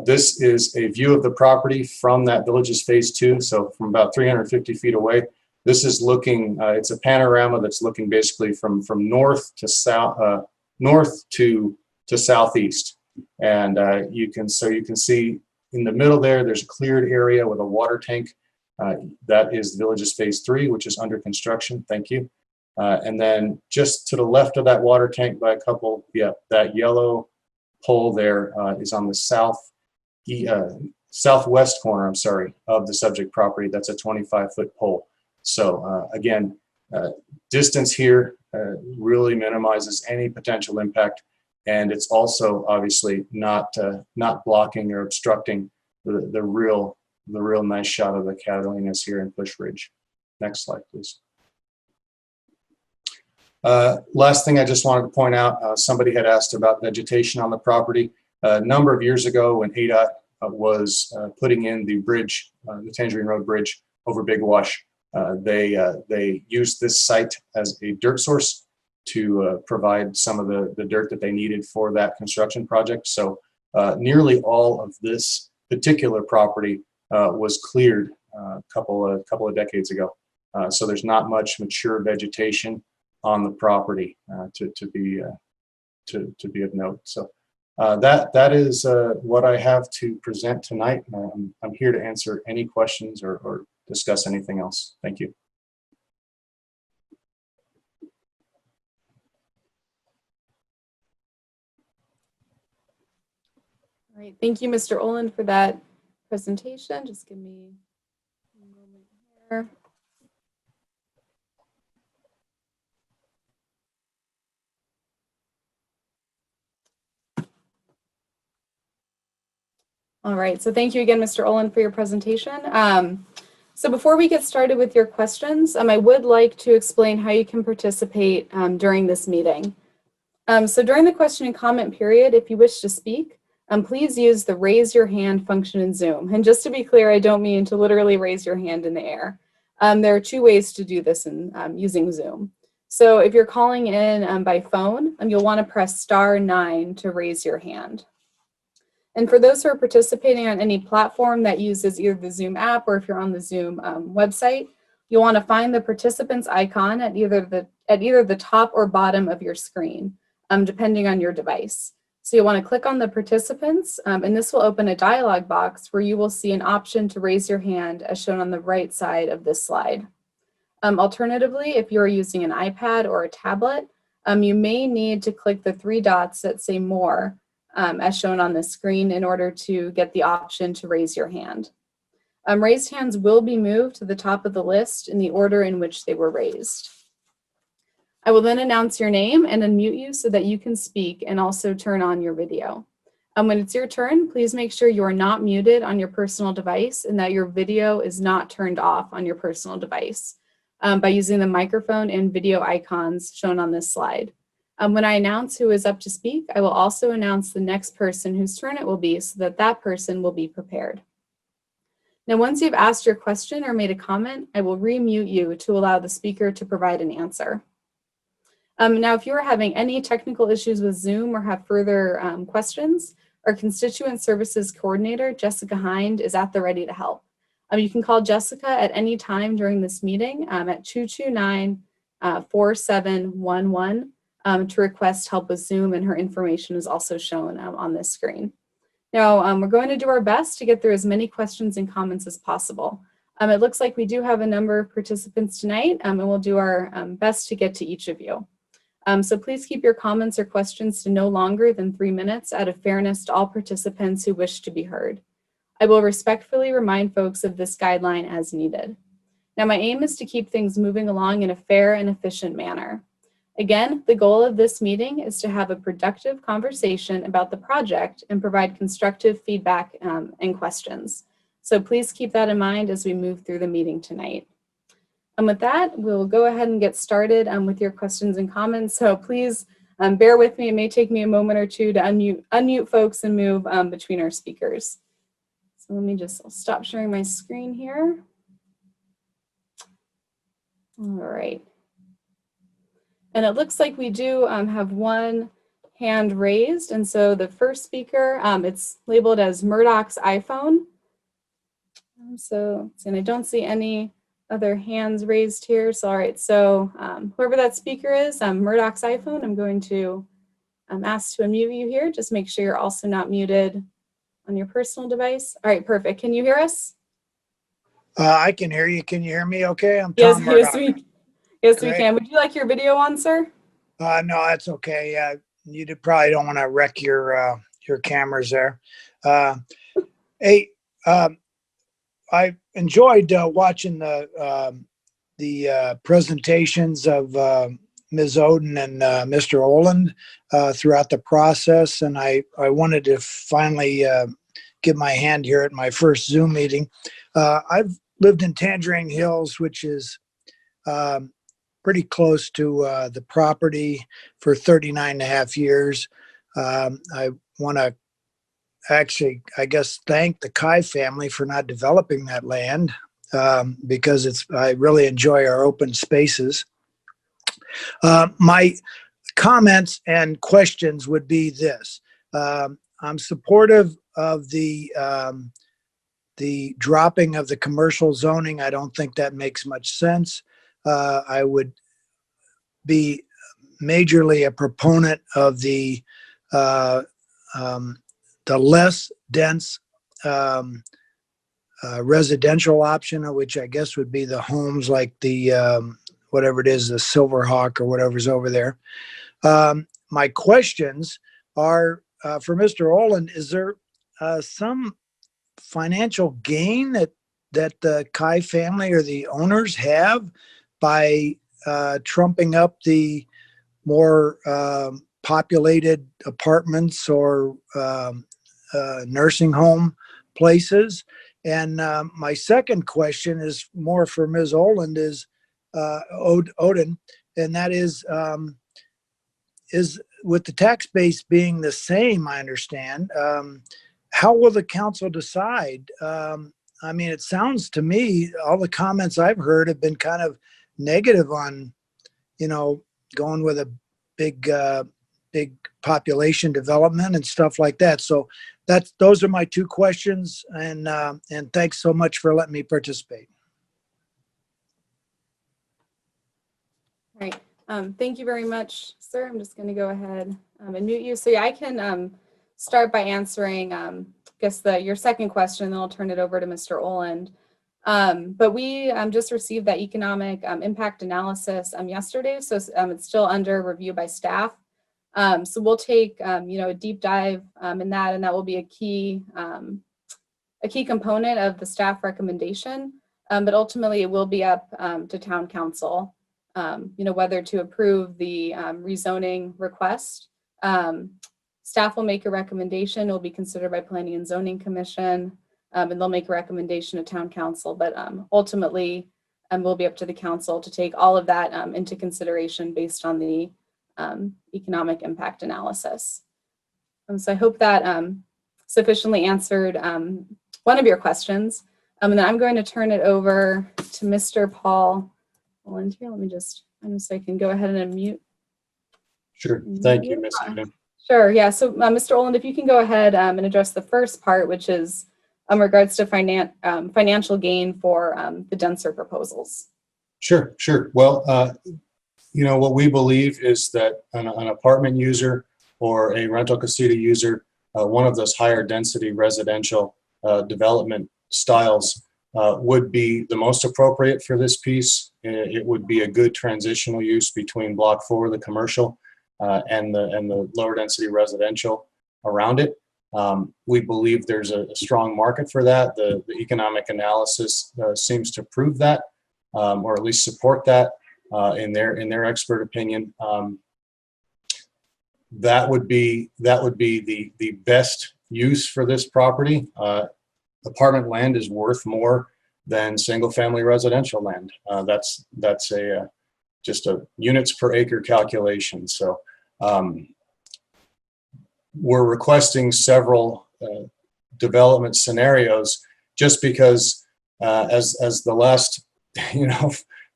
This is a view of the property from that Villages Phase 2, so from about 350 feet away. This is looking, it's a panorama that's looking basically from north to south, north to southeast. And you can see in the middle there's a cleared area with a water tank. That is Villages Phase 3, which is under construction. Thank you. And then just to the left of that water tank by a couple, that yellow pole there is on the southwest corner, I'm sorry, of the subject property. That's a 25-foot pole. So again, distance here really minimizes any potential impact, and it's also obviously not blocking or obstructing the real nice shot of the Catalinas here in Push Ridge. Next slide, please. Last thing I just wanted to point out, somebody had asked about vegetation on the property. A number of years ago when ADOT was putting in the bridge, the Tangerine Road Bridge over Big Wash, they used this site as a dirt source to provide some of the dirt that they needed for that construction project. So nearly all of this particular property was cleared a couple of decades ago. So there's not much mature vegetation on the property to be of note. So that is what I have to present tonight. I'm here to answer any questions or discuss anything else. Thank you. right. Thank you, Mr. Olin, for that presentation. Just give me a moment here. All right, so thank you again, Mr. Olin, for your presentation. So before we get started with your questions, I would like to explain how you can participate during this meeting. So during the question and comment period, if you wish to speak, please use the raise your hand function in Zoom. And just to be clear, I don't mean to literally raise your hand in the air. There are two ways to do this in using Zoom. So if you're calling in by phone, you'll want to press *9 to raise your hand. And for those who are participating on any platform that uses either the Zoom app or if you're on the Zoom website, you'll want to find the participants icon at either the top or bottom of your screen, depending on your device. So you'll want to click on the participants, and this will open a dialog box where you will see an option to raise your hand as shown on the right side of this slide. Alternatively, if you're using an iPad or a tablet, you may need to click the three dots that say more, as shown on the screen, in order to get the option to raise your hand. Raised hands will be moved to the top of the list in the order in which they were raised. I will then announce your name and unmute you so that you can speak and also turn on your video. When it's your turn, please make sure you are not muted on your personal device and that your video is not turned off on your personal device by using the microphone and video icons shown on this slide. When I announce who is up to speak, I will also announce the next person whose turn it will be so that that person will be prepared. Now, once you've asked your question or made a comment, I will re-mute you to allow the speaker to provide an answer. Now, if you are having any technical issues with Zoom or have further questions, our Constituent Services Coordinator, Jessica Hind, is at the ready to help. You can call Jessica at any time during this meeting at 229-4711 to request help with Zoom, and her information is also shown on this screen. Now, we're going to do our best to get through as many questions and comments as possible. It looks like we do have a number of participants tonight, and we'll do our best to get to each of you. So please keep your comments or questions to no longer than 3 minutes out of fairness to all participants who wish to be heard. I will respectfully remind folks of this guideline as needed. Now, my aim is to keep things moving along in a fair and efficient manner. Again, the goal of this meeting is to have a productive conversation about the project and provide constructive feedback and questions. So please keep that in mind as we move through the meeting tonight. And with that, we'll go ahead and get started with your questions and comments. So please bear with me. It may take me a moment or two to unmute folks and move between our speakers. So let me I'll stop sharing my screen here. All right. And it looks like we do have one hand raised. And so the first speaker, it's labeled as Murdoch's iPhone. And I don't see any other hands raised here. So all right, so whoever that speaker is, Murdoch's iPhone, I'm going to ask to unmute you here. Just make sure you're also not muted on your personal device. All right, perfect. Can you hear us? I can hear you. Can you hear me okay? I'm Yes, Tom Murdoch. yes, we can. Would you like your video on, sir? No, that's okay. You probably don't want to wreck your cameras there. Hey, I enjoyed watching the presentations of Ms. Oden and Mr. Oland throughout the process, and I wanted to finally give my hand here at my first Zoom meeting. I've lived in Tangerine Hills, which is pretty close to the property, for 39 and a half years. I want to actually, I guess, thank the Kai family for not developing that land because I really enjoy our open spaces. My comments and questions would be this. I'm supportive of the dropping of the commercial zoning. I don't think that makes much sense. I would be majorly a proponent of the less dense residential option, which I guess would be the homes like the whatever it is, the Silverhawk or whatever's over there. My questions are for Mr. Olin. Is there some financial gain that the Kai family or the owners have by trumping up the more populated apartments or nursing home places? And my second question is more for Ms. Oland, is Odin, and that is with the tax base being the same, I understand, how will the council decide? I mean, it sounds to me, all the comments I've heard have been kind of negative on, going with a big population development and stuff like that. So those are my two questions, and thanks so much for letting me participate. All right. Thank you very much, sir. I'm just going to go ahead and mute you. So yeah, I can start by answering, I guess, your second question, and then I'll turn it over to Mr. Oland. But we just received that economic impact analysis yesterday, so it's still under review by staff. So we'll take a deep dive in that, and that will be a key component of the staff recommendation. But ultimately, it will be up to town council, whether to approve the rezoning request. Staff will make a recommendation. It will be considered by Planning and Zoning Commission, and they'll make a recommendation to town council. But ultimately, will be up to the council to take all of that into consideration based on the economic impact analysis. So I hope that sufficiently answered one of your questions. And then I'm going to turn it over to Mr. Paul Oland here. Let me just so I can go ahead and unmute. Sure. Thank you, Ms. Newton. Sure. Yeah. So Mr. Oland, if you can go ahead and address the first part, which is in regards to financial gain for the denser proposals. Sure. Well, what we believe is that an apartment user or a rental casita user, one of those higher density residential development styles would be the most appropriate for this piece. It would be a good transitional use between Block 4, the commercial, and the lower density residential around it. We believe there's a strong market for that. The economic analysis seems to prove that, or at least support that in their expert opinion. That would be the best use for this property. Apartment land is worth more than single family residential land. That's just a units per acre calculation. So we're requesting several development scenarios just because as the last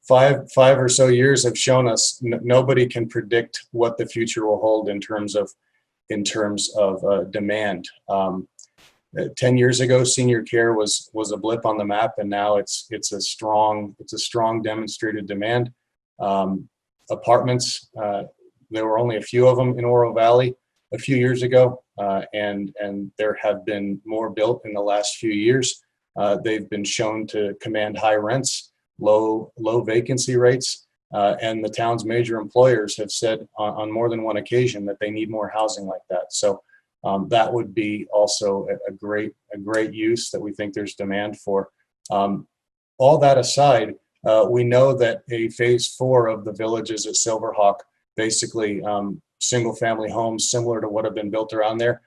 five or so years have shown us, nobody can predict what the future will hold in terms of demand. 10 years ago, senior care was a blip on the map, and now it's a strong demonstrated demand. Apartments, there were only a few of them in Oro Valley a few years ago, and there have been more built in the last few years. They've been shown to command high rents, low vacancy rates, and the town's major employers have said on more than one occasion that they need more housing like that. So that would be also a great use that we think there's demand for. All that aside, we know that a phase 4 of the villages at Silverhawk, basically single family homes similar to what have been built around there,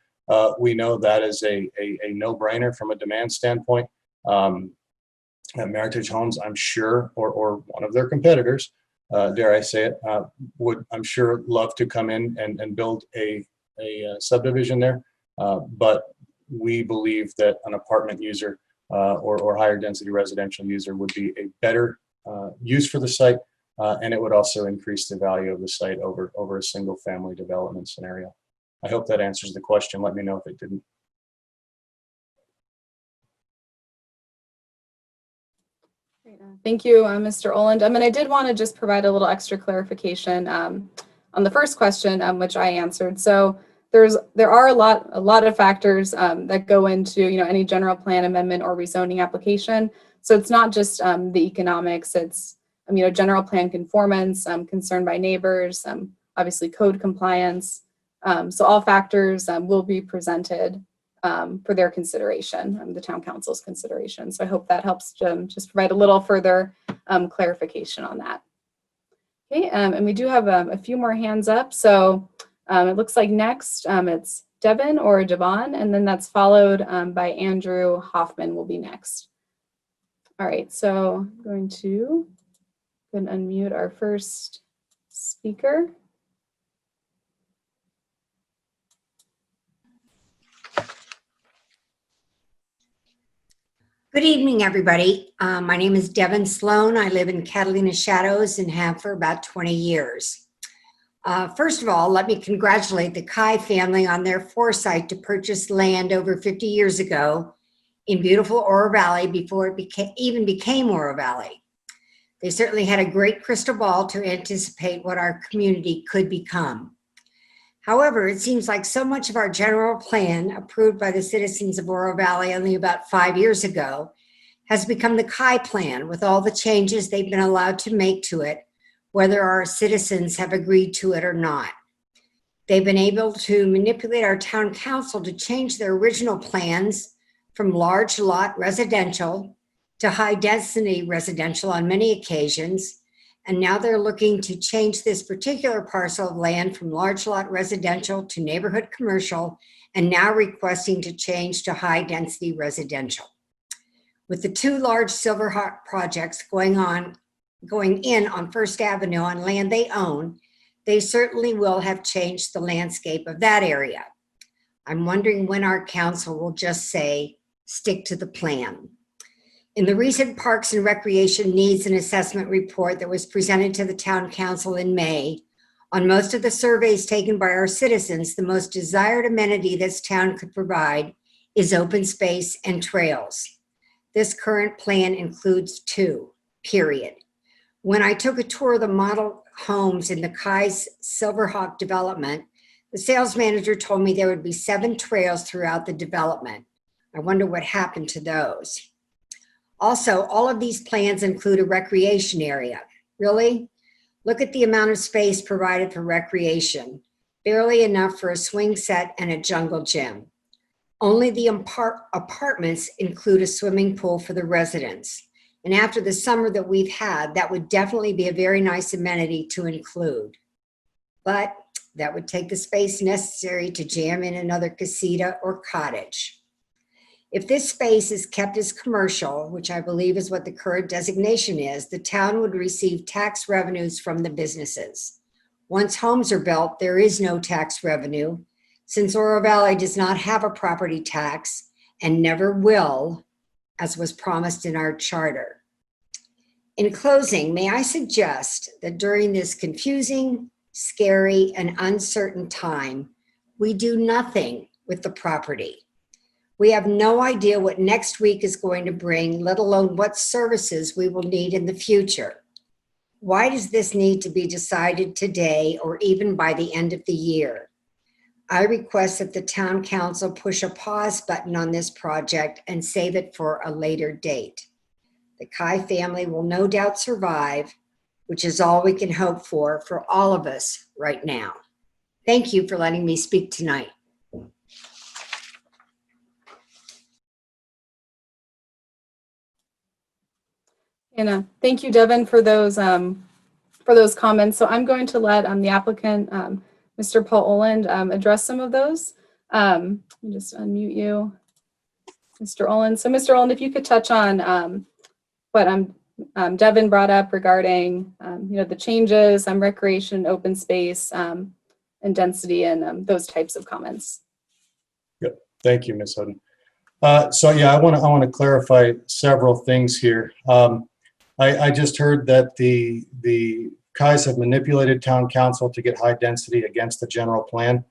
we know that is a no-brainer from a demand standpoint. Meritage Homes, I'm sure, or one of their competitors, dare I say it, would, I'm sure, love to come in and build a subdivision there. But we believe that an apartment user or higher density residential user would be a better use for the site, and it would also increase the value of the site over a single family development scenario. I hope that answers the question. Let me know if it didn't. Thank you, Mr. Oland. And I did want to just provide a little extra clarification on the first question, which I answered. So there are a lot of factors that go into any general plan amendment or rezoning application. So it's not just the economics. It's general plan conformance, concern by neighbors, obviously code compliance. So all factors will be presented for their consideration, the town council's consideration. So I hope that helps just provide a little further clarification on that. Okay, and we do have a few more hands up. So it looks like next it's Devin or Devon, and then that's followed by Andrew Hoffman will be next. All right, so I'm going to go and unmute our first speaker. Good evening, everybody. My name is Devin Sloan. I live in Catalina Shadows and have for about 20 years. First of all, let me congratulate the Kai family on their foresight to purchase land over 50 years ago in beautiful Oro Valley before it even became Oro Valley. They certainly had a great crystal ball to anticipate what our community could become. However, it seems like so much of our general plan approved by the citizens of Oro Valley only about 5 years ago has become the Kai plan with all the changes they've been allowed to make to it, whether our citizens have agreed to it or not. They've been able to manipulate our town council to change their original plans from large lot residential to high density residential on many occasions. And now they're looking to change this particular parcel of land from large lot residential to neighborhood commercial, and now requesting to change to high density residential. With the two large Silverhawk projects going in on First Avenue on land they own, they certainly will have changed the landscape of that area. I'm wondering when our council will just say, stick to the plan. In the recent Parks and Recreation Needs and Assessment report that was presented to the Town Council in May, on most of the surveys taken by our citizens, the most desired amenity this town could provide is open space and trails. This current plan includes 2, period. When I took a tour of the model homes in the Kai's Silverhawk development, the sales manager told me there would be 7 trails throughout the development. I wonder what happened to those. Also, all of these plans include a recreation area. Really? Look at the amount of space provided for recreation. Barely enough for a swing set and a jungle gym. Only the apartments include a swimming pool for the residents. And after the summer that we've had, that would definitely be a very nice amenity to include. But that would take the space necessary to jam in another casita or cottage. If this space is kept as commercial, which I believe is what the current designation is, the town would receive tax revenues from the businesses. Once homes are built, there is no tax revenue, since Oro Valley does not have a property tax and never will, as was promised in our charter. In closing, may I suggest that during this confusing, scary, and uncertain time, we do nothing with the property. We have no idea what next week is going to bring, let alone what services we will need in the future. Why does this need to be decided today or even by the end of the year? I request that the town council push a pause button on this project and save it for a later date. The Kai family will no doubt survive, which is all we can hope for all of us right now. Thank you for letting me speak tonight. And thank you, Devin, for those comments. So I'm going to let the applicant, Mr. Paul Oland, address some of those. Let me just unmute you, Mr. Oland. So Mr. Oland, if you could touch on what Devin brought up regarding the changes, recreation, open space, and density, and those types of comments. Good. Thank you, Ms. Houghton. So yeah, I want to clarify several things here. I just heard that the Kais have manipulated town council to get high density against the general plan,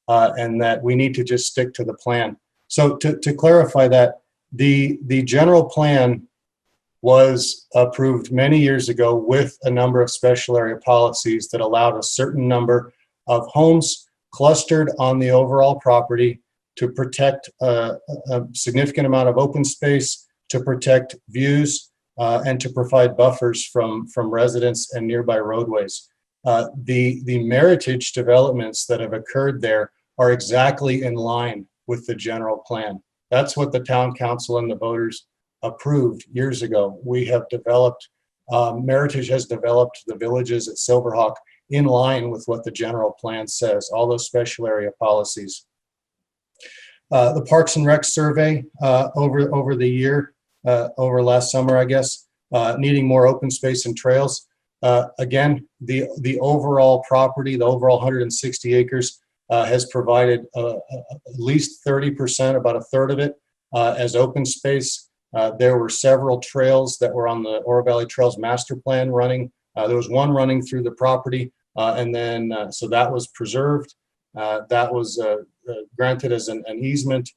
and that we need to just stick to the plan. So to clarify that, the general plan was approved many years ago with a number of special area policies that allowed a certain number of homes clustered on the overall property to protect a significant amount of open space, to protect views, and to provide buffers from residents and nearby roadways. The Meritage developments that have occurred there are exactly in line with the general plan. That's what the town council and the voters approved years ago. We have developed, Meritage has developed the villages at Silverhawk in line with what the general plan says, all those special area policies. The Parks and Rec survey over the year, over last summer, I guess, needing more open space and trails. Again, the overall property, the overall 160 acres has provided at least 30%, about a third of it, as open space. There were several trails that were on the Oro Valley Trails master plan running. There was one running through the property, and then so that was preserved. That was granted as an easement.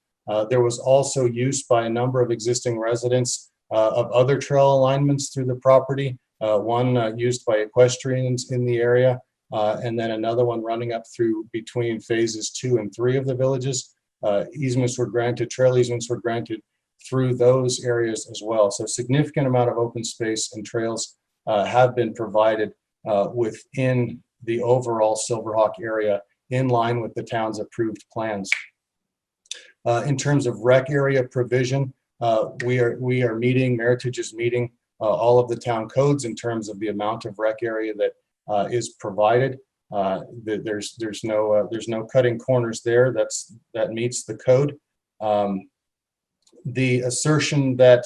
There was also use by a number of existing residents of other trail alignments through the property. One used by equestrians in the area, and then another one running up through between phases 2 and 3 of the villages. Easements were granted, trail easements were granted through those areas as well. So significant amount of open space and trails have been provided within the overall Silverhawk area in line with the town's approved plans. In terms of rec area provision, we are meeting, Meritage is meeting all of the town codes in terms of the amount of rec area that is provided. There's no cutting corners there. That meets the code. The assertion that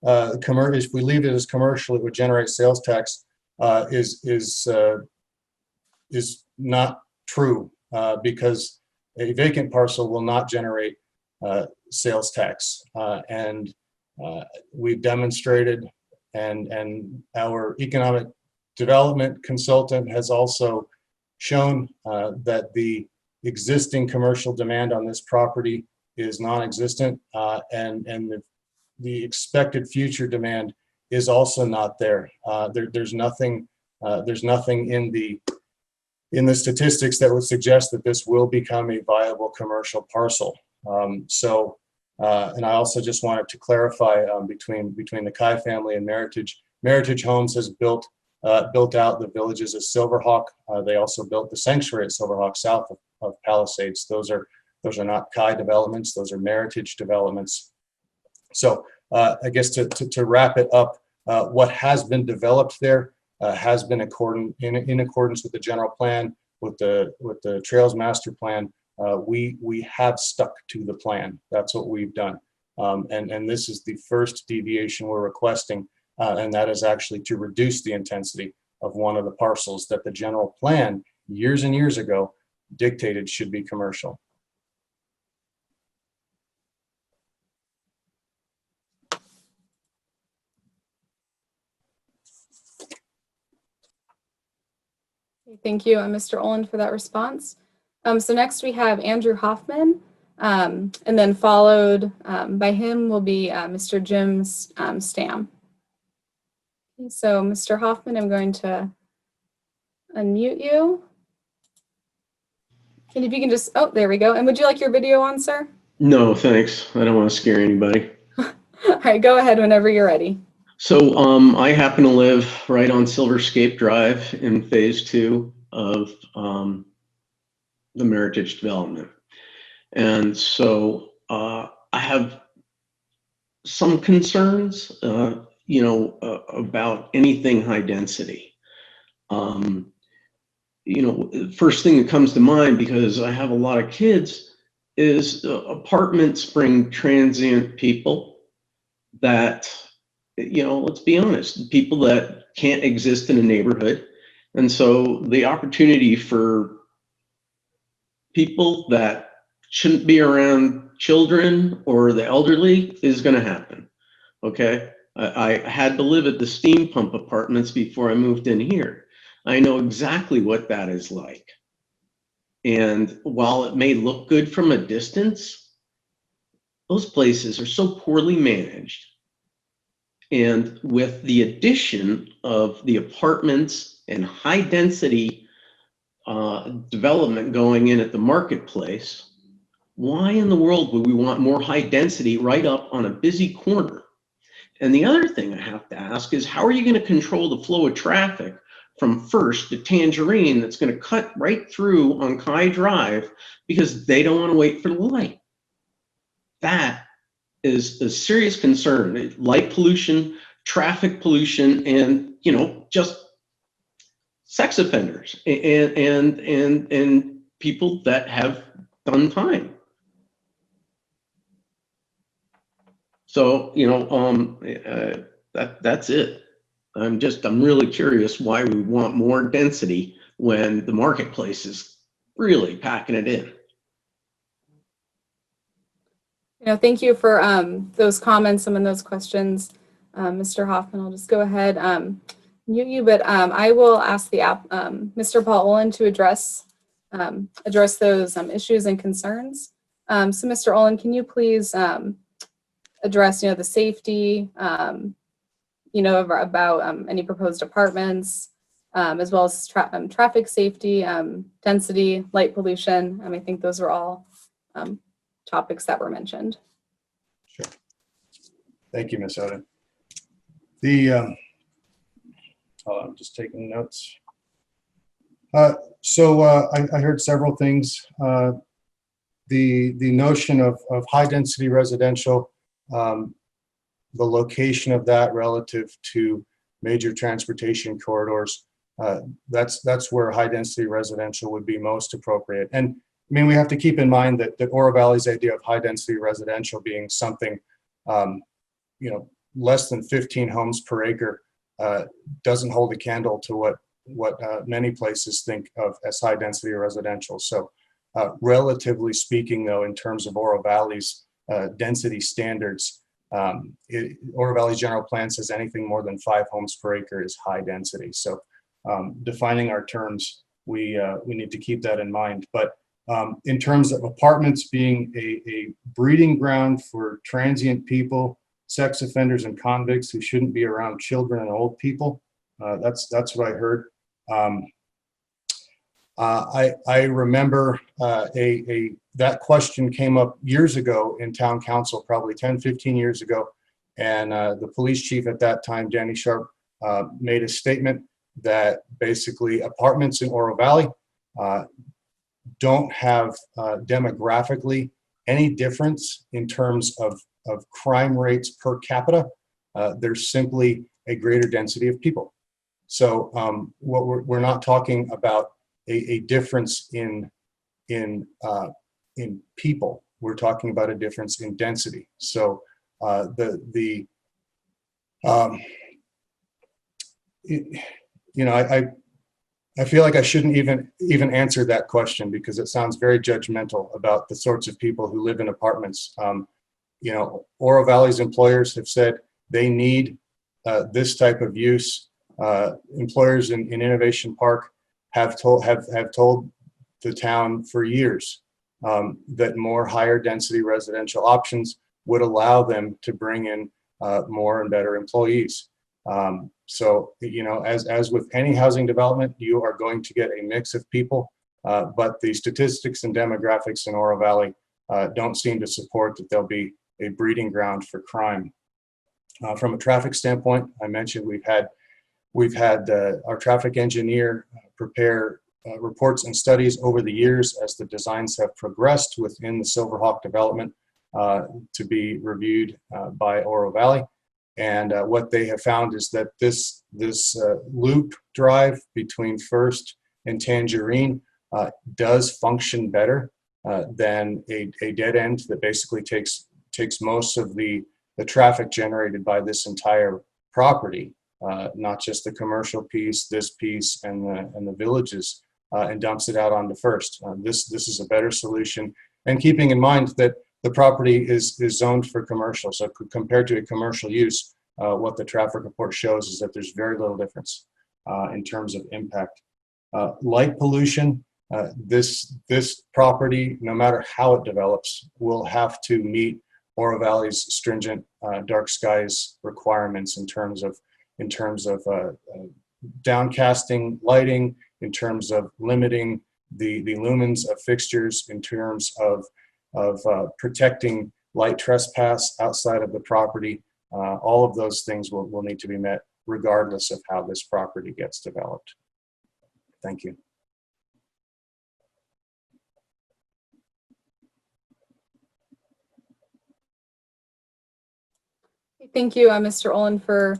if we leave it as commercial, it would generate sales tax is not true, because a vacant parcel will not generate sales tax, and we've demonstrated, and our economic development consultant has also shown that the existing commercial demand on this property is non-existent, and the expected future demand is also not there. There's nothing in the statistics that would suggest that this will become a viable commercial parcel. And I also just wanted to clarify between the Kai family and Meritage. Meritage Homes has built out the villages of Silverhawk. They also built the sanctuary at Silverhawk south of Palisades. Those are not Kai developments. Those are Meritage developments. So I guess to wrap it up, what has been developed there has been in accordance with the general plan, with the Trails Master Plan. We have stuck to the plan. That's what we've done. And this is the first deviation we're requesting, and that is actually to reduce the intensity of one of the parcels that the general plan years and years ago dictated should be commercial. Thank you, Mr. Oland, for that response. So next we have Andrew Hoffman, and then followed by him will be Mr. Jim Stam. Okay, so Mr. Hoffman, I'm going to unmute you. And if you can just, oh, there we go. And would you like your video on, sir? No, thanks. I don't want to scare anybody. All right, go ahead whenever you're ready. So I happen to live right on Silverscape Drive in phase 2 of the Meritage development. And so I have some concerns, about anything high density. First thing that comes to mind, because I have a lot of kids, is apartments bring transient people that, let's be honest, people that can't exist in a neighborhood. And so the opportunity for people that shouldn't be around children or the elderly is going to happen. Okay. I had to live at the steam pump apartments before I moved in here. I know exactly what that is like. And while it may look good from a distance, those places are so poorly managed. And with the addition of the apartments and high density development going in at the marketplace, why in the world would we want more high density right up on a busy corner? And the other thing I have to ask is, how are you going to control the flow of traffic from First to Tangerine that's going to cut right through on Kai Drive because they don't want to wait for the light? that is a serious concern. Light pollution, traffic pollution, and, you know, just sex offenders and people that have done time. So, you know, that's it. I'm really curious why we want more density when the marketplace is really packing it in. You know, thank you for those comments, some of those questions, Mr. Hoffman. I'll just go ahead mute you, but I will ask the Mr. Paul Olin to address those issues and concerns. So, Mr. Olin, can you please address, you know, the safety, you know, about any proposed apartments, as well as traffic safety, density, light pollution. I think those are all topics that were mentioned. Sure. Thank you, Ms. Oden. I'm just taking notes. So I heard several things. The notion of high density residential, the location of that relative to major transportation corridors, that's where high density residential would be most appropriate. And I mean, we have to keep in mind that Oro Valley's idea of high density residential being something, you know, less than 15 homes per acre doesn't hold a candle to what many places think of as high density residential. So relatively speaking, though, in terms of Oro Valley's density standards, Oro Valley's general plan says anything more than 5 homes per acre is high density. So defining our terms, we need to keep that in mind. But in terms of apartments being a breeding ground for transient people, sex offenders and convicts who shouldn't be around children and old people, that's what I heard. I remember that question came up years ago in town council, probably 10, 15 years ago. And the police chief at that time, Danny Sharp, made a statement that basically apartments in Oro Valley don't have demographically any difference in terms of crime rates per capita. There's simply a greater density of people. So what we're not talking about a difference in people. We're talking about a difference in density. So you know, I feel like I shouldn't even answer that question because it sounds very judgmental about the sorts of people who live in apartments. You know, Oro Valley's employers have said they need this type of use. Employers in Innovation Park have told the town for years that more higher density residential options would allow them to bring in more and better employees. So, you know, as with any housing development, you are going to get a mix of people, but the statistics and demographics in Oro Valley don't seem to support that there'll be a breeding ground for crime. From a traffic standpoint, I mentioned we've had our traffic engineer prepare reports and studies over the years as the designs have progressed within the Silverhawk development to be reviewed by Oro Valley. And what they have found is that this loop drive between First and Tangerine does function better than a dead end that basically takes most of the traffic generated by this entire property, not just the commercial piece, this piece, and the villages, and dumps it out onto First. This is a better solution. And keeping in mind that the property is zoned for commercial, so compared to a commercial use, what the traffic report shows is that there's very little difference in terms of impact. Light pollution, this property, no matter how it develops, will have to meet Oro Valley's stringent dark skies requirements in terms of downcasting lighting, in terms of limiting the lumens of fixtures, in terms of protecting light trespass outside of the property. All of those things will need to be met regardless of how this property gets developed. Thank you. Thank you, Mr. Olin, for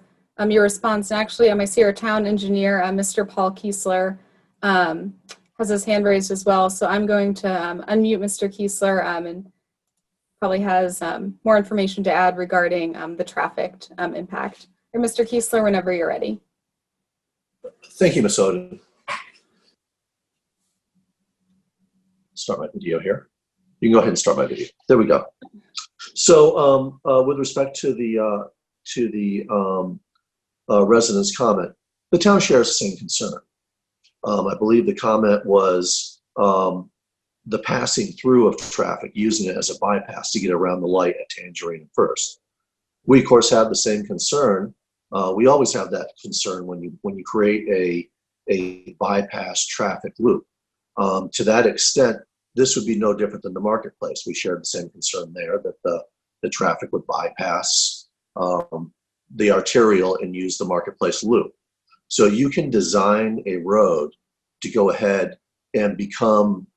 your response. And actually, I see our town engineer, Mr. Paul Kiesler, has his hand raised as well. So I'm going to unmute Mr. Kiesler and probably has more information to add regarding the traffic impact. Or Mr. Kiesler, whenever you're ready. Thank you, Ms. Oden. Start my video here. You can go ahead and start my video. There we go. So with respect to the resident's comment, the town shares the same concern. I believe the comment was the passing through of traffic, using it as a bypass to get around the light at Tangerine First. We, of course, have the same concern. We always have that concern when you create a bypass traffic loop. To that extent, this would be no different than the marketplace. We share the same concern there, that the traffic would bypass the arterial and use the marketplace loop. So you can design a road to go ahead and become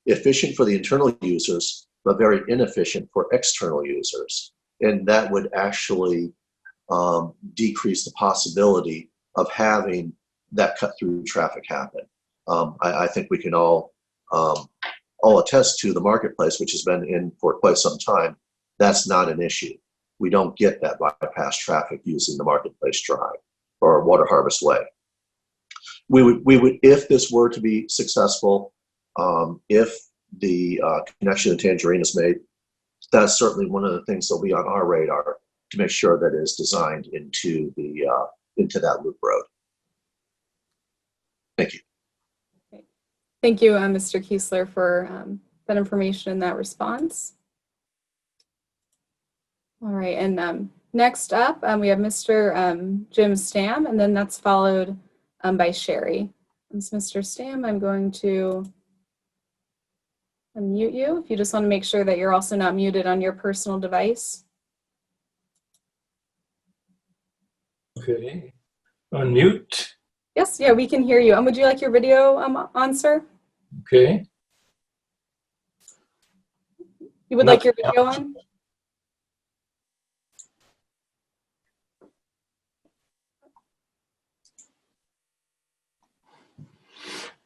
efficient for the internal users, but very inefficient for external users. And that would actually decrease the possibility of having that cut through traffic happen. I think we can all attest to the marketplace, which has been in for quite some time. That's not an issue. We don't get that bypass traffic using the marketplace drive or Water Harvest Way. We would, if this were to be successful, if the connection to Tangerine is made, that's certainly one of the things that'll be on our radar to make sure that it is designed into that loop road. Thank you. Thank you, Mr. Kiesler, for that information and that response. All right, and next up, we have Mr. Jim Stam, and then that's followed by Sherry. Mr. Stam, I'm going to unmute you if you just want to make sure that you're also not muted on your personal device. Okay, unmute. Yes, yeah, we can hear you. Would you like your video on, sir? Okay. You would like your video on?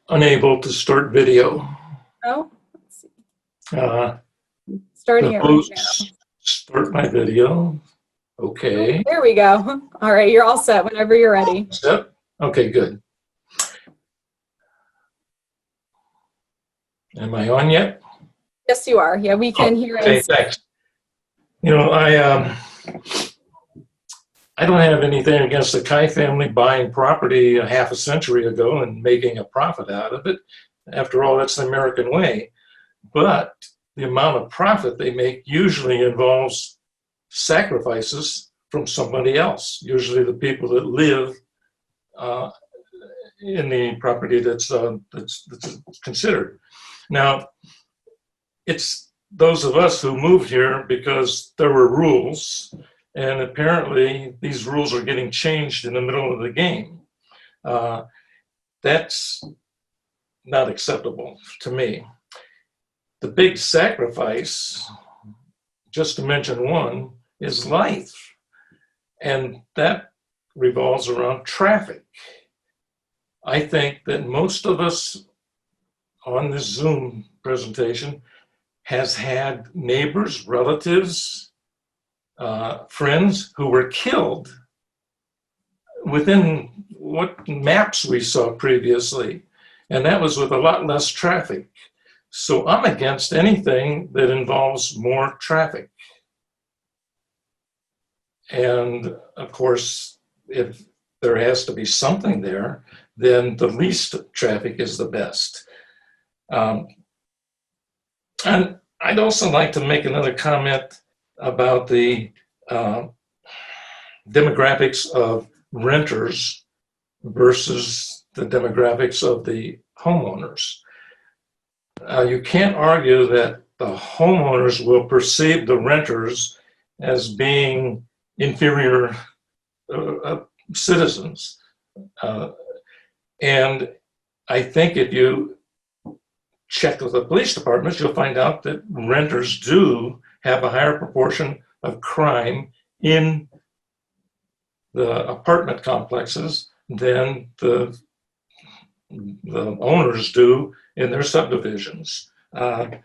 Unable to start video. Oh, let's see. Starting it right now. Start my video. Okay. There we go. All right, you're all set whenever you're ready. Yep. Okay, good. Am I on yet? Yes, you are. Yeah, we can hear Okay, it. thanks. You know, I don't have anything against the Kai family buying property a half a century ago and making a profit out of it. After all, that's the American way. But the amount of profit they make usually involves sacrifices from somebody else, usually the people that live in the property that's considered. Now, it's those of us who moved here because there were rules, and apparently these rules are getting changed in the middle of the game. That's not acceptable to me. The big sacrifice, just to mention one, is life. And that revolves around traffic. I think that most of us on this Zoom presentation has had neighbors, relatives, friends who were killed within what maps we saw previously. And that was with a lot less traffic. So I'm against anything that involves more traffic. And of course, if there has to be something there, then the least traffic is the best. And I'd also like to make another comment about the demographics of renters versus the demographics of the homeowners. You can't argue that the homeowners will perceive the renters as being inferior citizens. And I think if you check with the police departments, you'll find out that renters do have a higher proportion of crime in the apartment complexes than the owners do in their subdivisions. That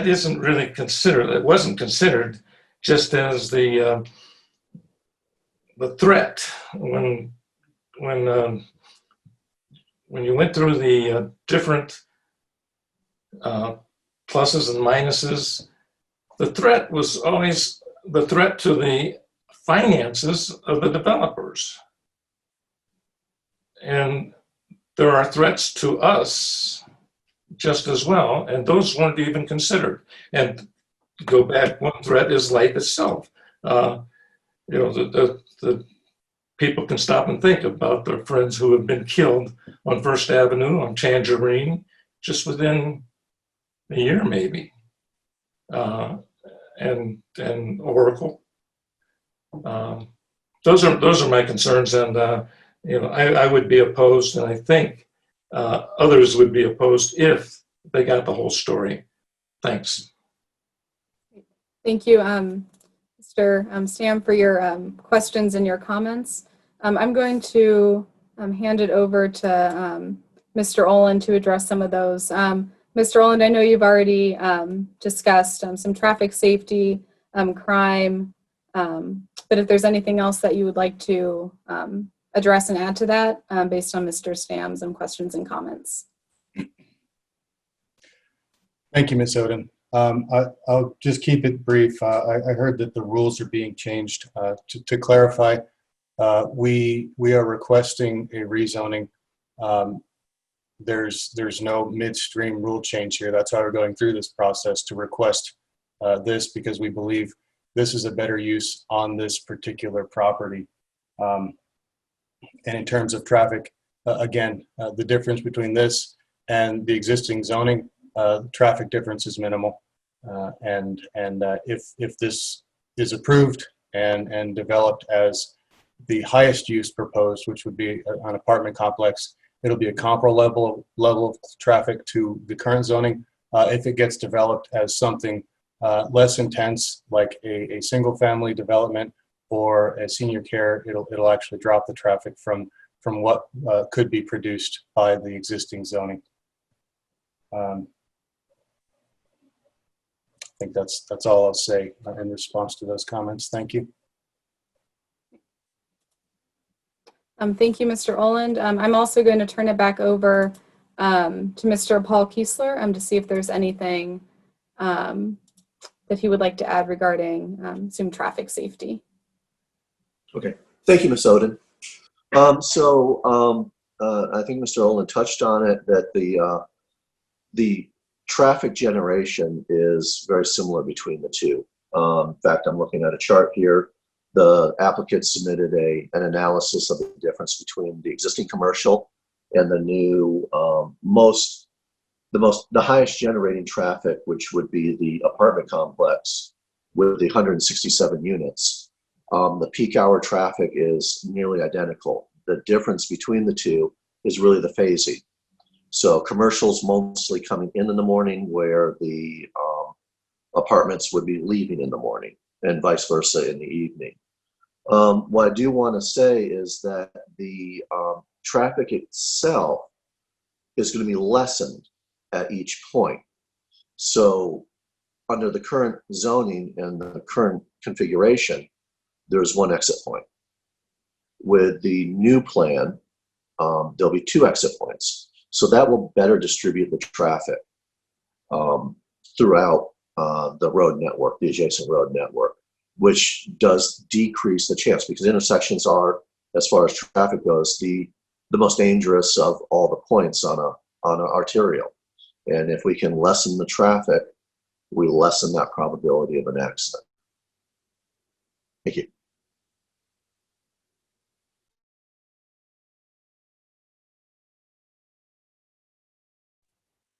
isn't really considered. It wasn't considered just as the threat when you went through the different pluses and minuses. The threat was always the threat to the finances of the developers. And there are threats to us just as well, and those weren't even considered. And to go back, one threat is life itself. The people can stop and think about their friends who have been killed on First Avenue, on Tangerine, just within a year maybe, and Oracle. Those are my concerns, and I would be opposed, and I think others would be opposed if they got the whole story. Thanks. Thank you, Mr. Stam, for your questions and your comments. I'm going to hand it over to Mr. Oland to address some of those. Mr. Oland, I know you've already discussed some traffic safety, crime, but if there's anything else that you would like to address and add to that based on Mr. Stam's questions and comments. Thank you, Ms. Oden. I'll just keep it brief. I heard that the rules are being changed. To clarify, we are requesting a rezoning. There's no midstream rule change here. That's why we're going through this process to request this, because we believe this is a better use on this particular property. And in terms of traffic, again, the difference between this and the existing zoning, traffic difference is minimal. And if this is approved and developed as the highest use proposed, which would be an apartment complex, it'll be a comparable level of traffic to the current zoning. If it gets developed as something less intense, like a single family development or a senior care, it'll actually drop the traffic from what could be produced by the existing zoning. I think that's all I'll say in response to those comments. Thank you. Thank you, Mr. Oland. I'm also going to turn it back over to Mr. Paul Kiesler to see if there's anything that he would like to add regarding some traffic safety. Okay, thank you, Ms. Oden. I think Mr. Oland touched on it, that the traffic generation is very similar between the two. In fact, I'm looking at a chart here. The applicant submitted an analysis of the difference between the existing commercial and the new, the highest generating traffic, which would be the apartment complex with the 167 units. The peak hour traffic is nearly identical. The difference between the two is really the phasing. So commercials mostly coming in the morning, where the apartments would be leaving in the morning, and vice versa in the evening. What I do want to say is that the traffic itself is going to be lessened at each point. So under the current zoning and the current configuration, there's one exit point. With the new plan, there'll be 2 exit points. So that will better distribute the traffic throughout the road network, the adjacent road network, which does decrease the chance, because intersections are, as far as traffic goes, the most dangerous of all the points on an arterial. And if we can lessen the traffic, we lessen that probability of an accident. Thank you.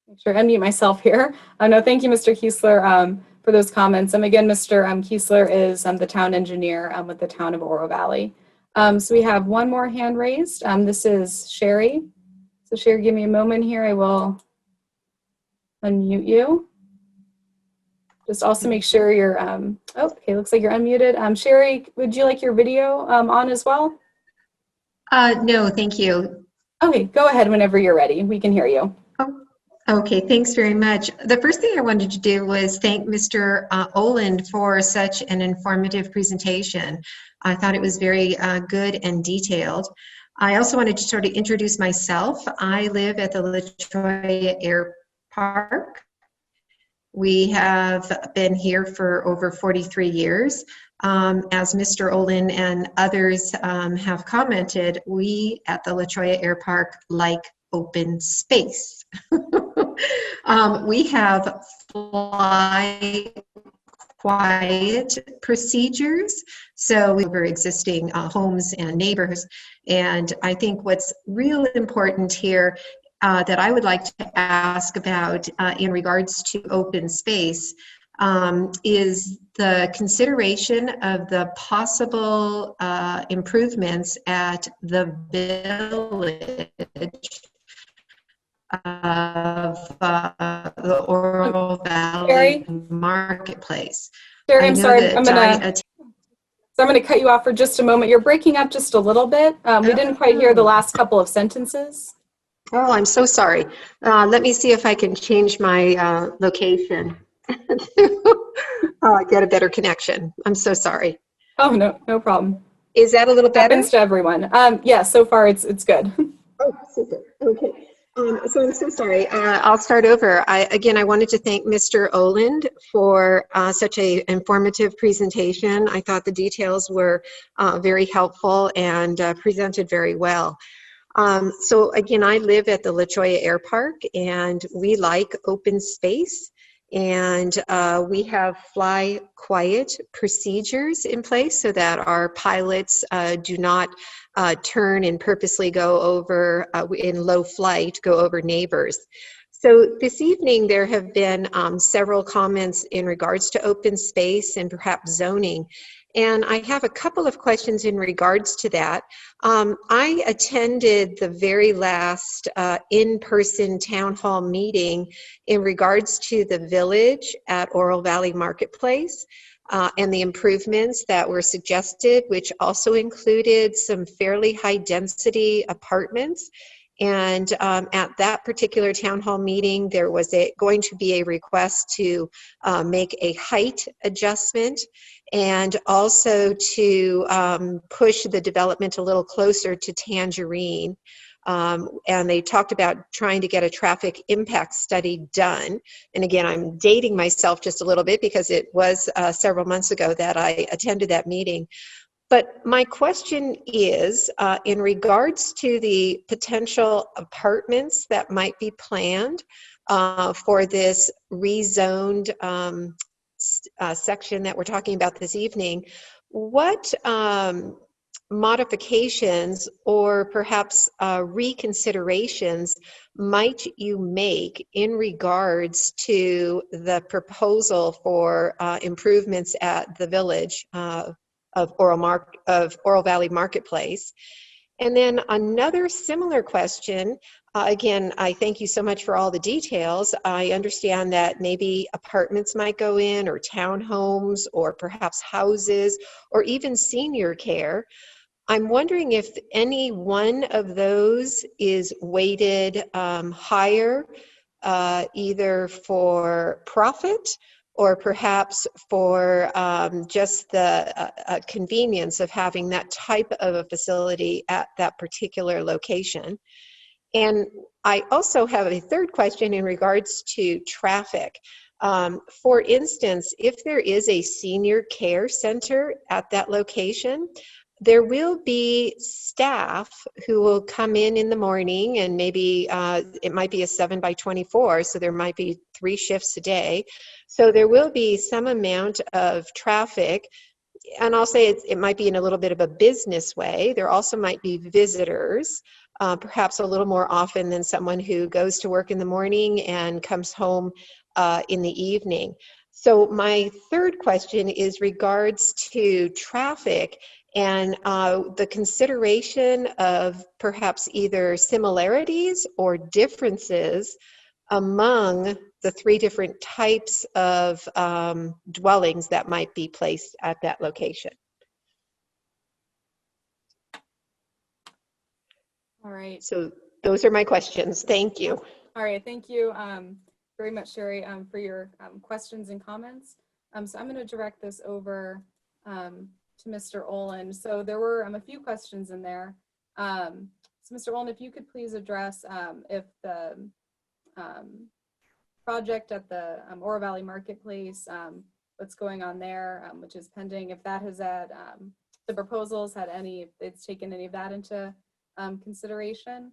Make sure I unmute myself here. No, thank you, Mr. Kiesler, for those comments. Again, Mr. Kiesler is the town engineer with the town of Oro Valley. So we have one more hand raised. This is Sherry. So Sherry, give me a moment here. I will unmute you. Just also make sure you're, oh, okay, looks like you're unmuted. Sherry, would you like your video on as well? No, thank you. Okay, go ahead whenever you're ready. We can hear you. Oh, okay, thanks very much. The first thing I wanted to do was thank Mr. Oland for such an informative presentation. I thought it was very good and detailed. I also wanted to sort of introduce myself. I live at the La Jolla Air Park. We have been here for over 43 years. As Mr. Olin and others have commented, we at the La Jolla Air Park like open space. We have fly quiet procedures, so we were existing homes and neighbors. And I think what's real important here that I would like to ask about in regards to open space is the consideration of the possible improvements at the village of the Oro Valley Sherry? Marketplace. Sherry, I I'm know sorry. that I'm gonna cut you off for just a moment. You're breaking up just a little bit. We didn't quite hear the last couple of sentences. Oh, I'm so sorry. Let me see if I can change my location to get a better connection. I'm so sorry. Oh, no problem. Is that a little better? Happens to everyone. Yeah, so far it's good. Oh, super. Okay. So I'm so sorry. I'll start over. Again, I wanted to thank Mr. Oland for such an informative presentation. I thought the details were very helpful and presented very well. So again, I live at the La Jolla Air Park, and we like open space, and we have fly quiet procedures in place so that our pilots do not turn and purposely go over in low flight, go over neighbors. So this evening there have been several comments in regards to open space and perhaps zoning. And I have a couple of questions in regards to that. I attended the very last in-person town hall meeting in regards to the village at Oro Valley Marketplace and the improvements that were suggested, which also included some fairly high density apartments. And at that particular town hall meeting, there was going to be a request to make a height adjustment and also to push the development a little closer to Tangerine. And they talked about trying to get a traffic impact study done. And again, I'm dating myself just a little bit because it was several months ago that I attended that meeting. But my question is, in regards to the potential apartments that might be planned for this rezoned section that we're talking about this evening, what modifications or perhaps reconsiderations might you make in regards to the proposal for improvements at the village of Oro Valley Marketplace? And then another similar question, again, I thank you so much for all the details. I understand that maybe apartments might go in, or townhomes, or perhaps houses, or even senior care. I'm wondering if any one of those is weighted higher, either for profit or perhaps for just the convenience of having that type of a facility at that particular location. And I also have a third question in regards to traffic. For instance, if there is a senior care center at that location, there will be staff who will come in the morning, and maybe it might be a 7x24, so there might be 3 shifts a day. So there will be some amount of traffic, and I'll say it might be in a little bit of a business way. There also might be visitors, perhaps a little more often than someone who goes to work in the morning and comes home in the evening. So my third question is regards to traffic and the consideration of perhaps either similarities or differences among the 3 different types of dwellings that might be placed at that location. All right. So those are my questions. Thank you. All right. Thank you very much, Sherry, for your questions and comments. So I'm going to direct this over to Mr. Olin. So there were a few questions in there. So Mr. Olin, if you could please address if the project at the Oro Valley Marketplace, what's going on there, which is pending, if that has had, the proposals had any, if it's taken any of that into consideration,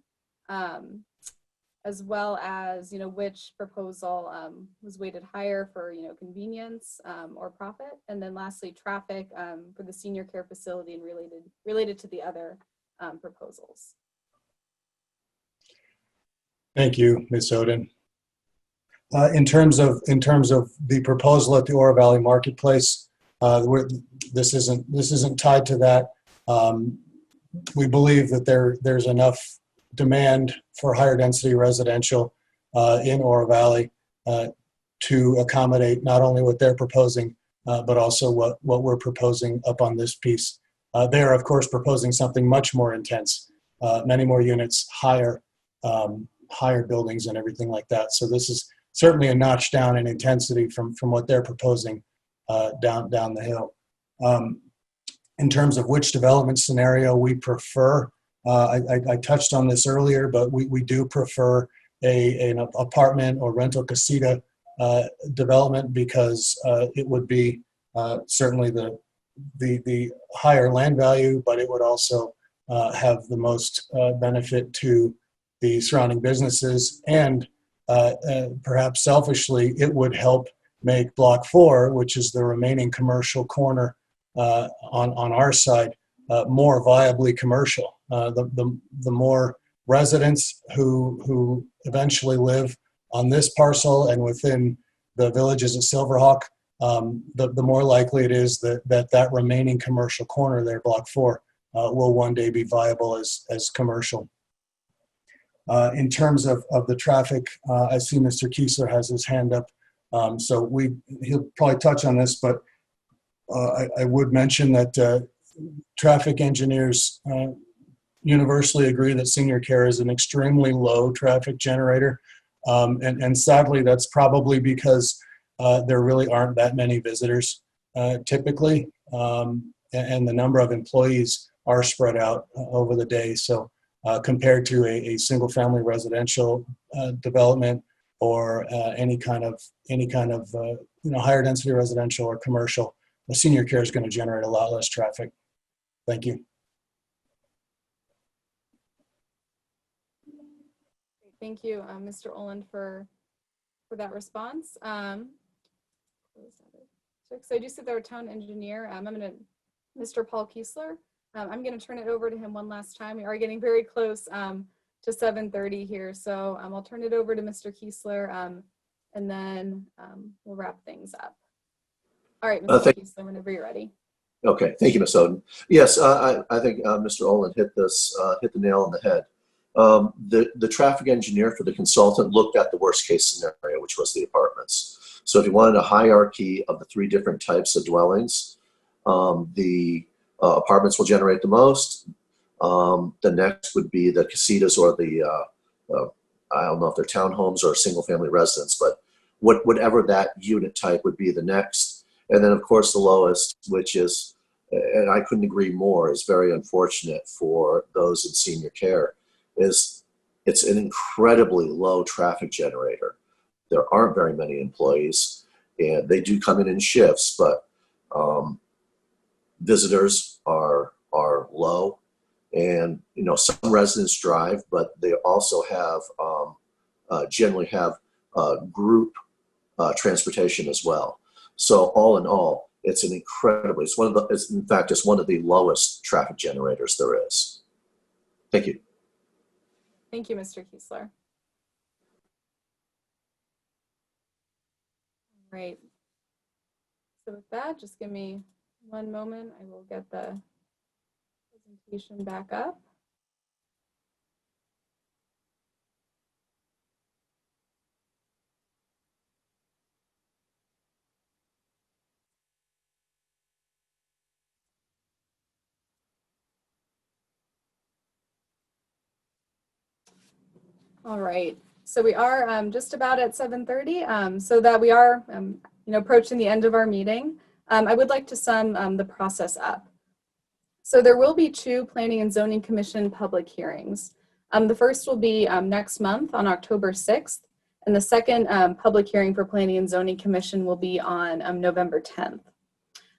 as well as, which proposal was weighted higher for, convenience or profit. And then lastly, traffic for the senior care facility and related to the other proposals. Thank you, Ms. Oden. In terms of the proposal at the Oro Valley Marketplace, this isn't tied to that. We believe that there's enough demand for higher density residential in Oro Valley to accommodate not only what they're proposing, but also what we're proposing up on this piece. They're of course proposing something much more intense, many more units, higher buildings and everything like that. So this is certainly a notch down in intensity from what they're proposing down the hill. In terms of which development scenario we prefer, I touched on this earlier, but we do prefer an apartment or rental casita development because it would be certainly the higher land value, but it would also have the most benefit to the surrounding businesses, and perhaps selfishly, it would help make Block 4, which is the remaining commercial corner on our side, more viably commercial. The more residents who eventually live on this parcel and within the villages of Silverhawk, the more likely it is that remaining commercial corner there, Block 4, will one day be viable as commercial. In terms of the traffic, I see Mr. Kiesler has his hand up, so he'll probably touch on this, but I would mention that traffic engineers universally agree that senior care is an extremely low traffic generator, and sadly that's probably because there really aren't that many visitors typically, and the number of employees are spread out over the day. So compared to a single family residential development or any kind of higher density residential or commercial, the senior care is going to generate a lot less traffic. Thank you. Thank you, Mr. Olin, for that response. So I do see our town engineer. Mr. Paul Kiesler. I'm going to turn it over to him one last time. We are getting very close to 7:30 here, so I'll turn it over to Mr. Kiesler, and then we'll wrap things up. All right, Mr. Kiesler, whenever you're ready. Okay, thank you, Ms. Oden. Yes, I think Mr. Olin hit the nail on the head. The traffic engineer for the consultant looked at the worst case scenario, which was the apartments. So if you wanted a hierarchy of the 3 different types of dwellings, the apartments will generate the most. The next would be the casitas or the, I don't know if they're townhomes or single family residence, but whatever that unit type would be the next. And then of course the lowest, which is, and I couldn't agree more, is very unfortunate for those in senior care, is it's an incredibly low traffic generator. There aren't very many employees, and they do come in shifts, but visitors are low, and some residents drive, but they also have generally have group transportation as well. So all in all, it's in fact it's one of the lowest traffic generators there is. Thank you. Thank you, Mr. Kiesler. Right. So with that, just give me one moment. I will get the presentation back up. All right. So we are just about at 7:30, so that we are approaching the end of our meeting. I would like to sum the process up. So there will be 2 Planning and Zoning Commission public hearings. The first will be next month on October 6th, and the second public hearing for Planning and Zoning Commission will be on November 10th.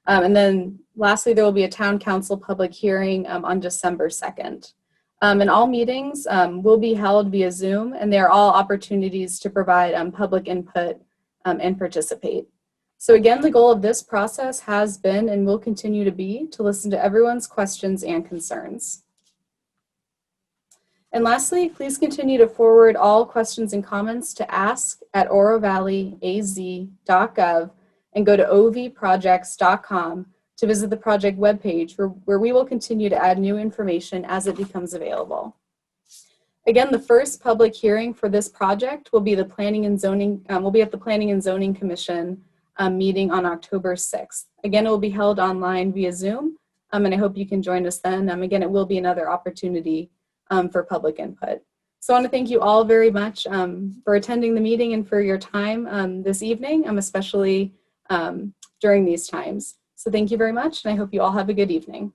And then lastly, there will be a Town Council public hearing on December 2nd. And all meetings will be held via Zoom, and they are all opportunities to provide public input and participate. So again, the goal of this process has been and will continue to be to listen to everyone's questions and concerns. And lastly, please continue to forward all questions and comments to ask@orovalleyaz.gov and go to ovprojects.com to visit the project webpage where we will continue to add new information as it becomes available. Again, the first public hearing for this project will be at the Planning and Zoning Commission meeting on October 6th. Again, it will be held online via Zoom, and I hope you can join us then. Again, it will be another opportunity for public input. So I want to thank you all very much for attending the meeting and for your time this evening, especially during these times. So thank you very much, and I hope you all have a good evening.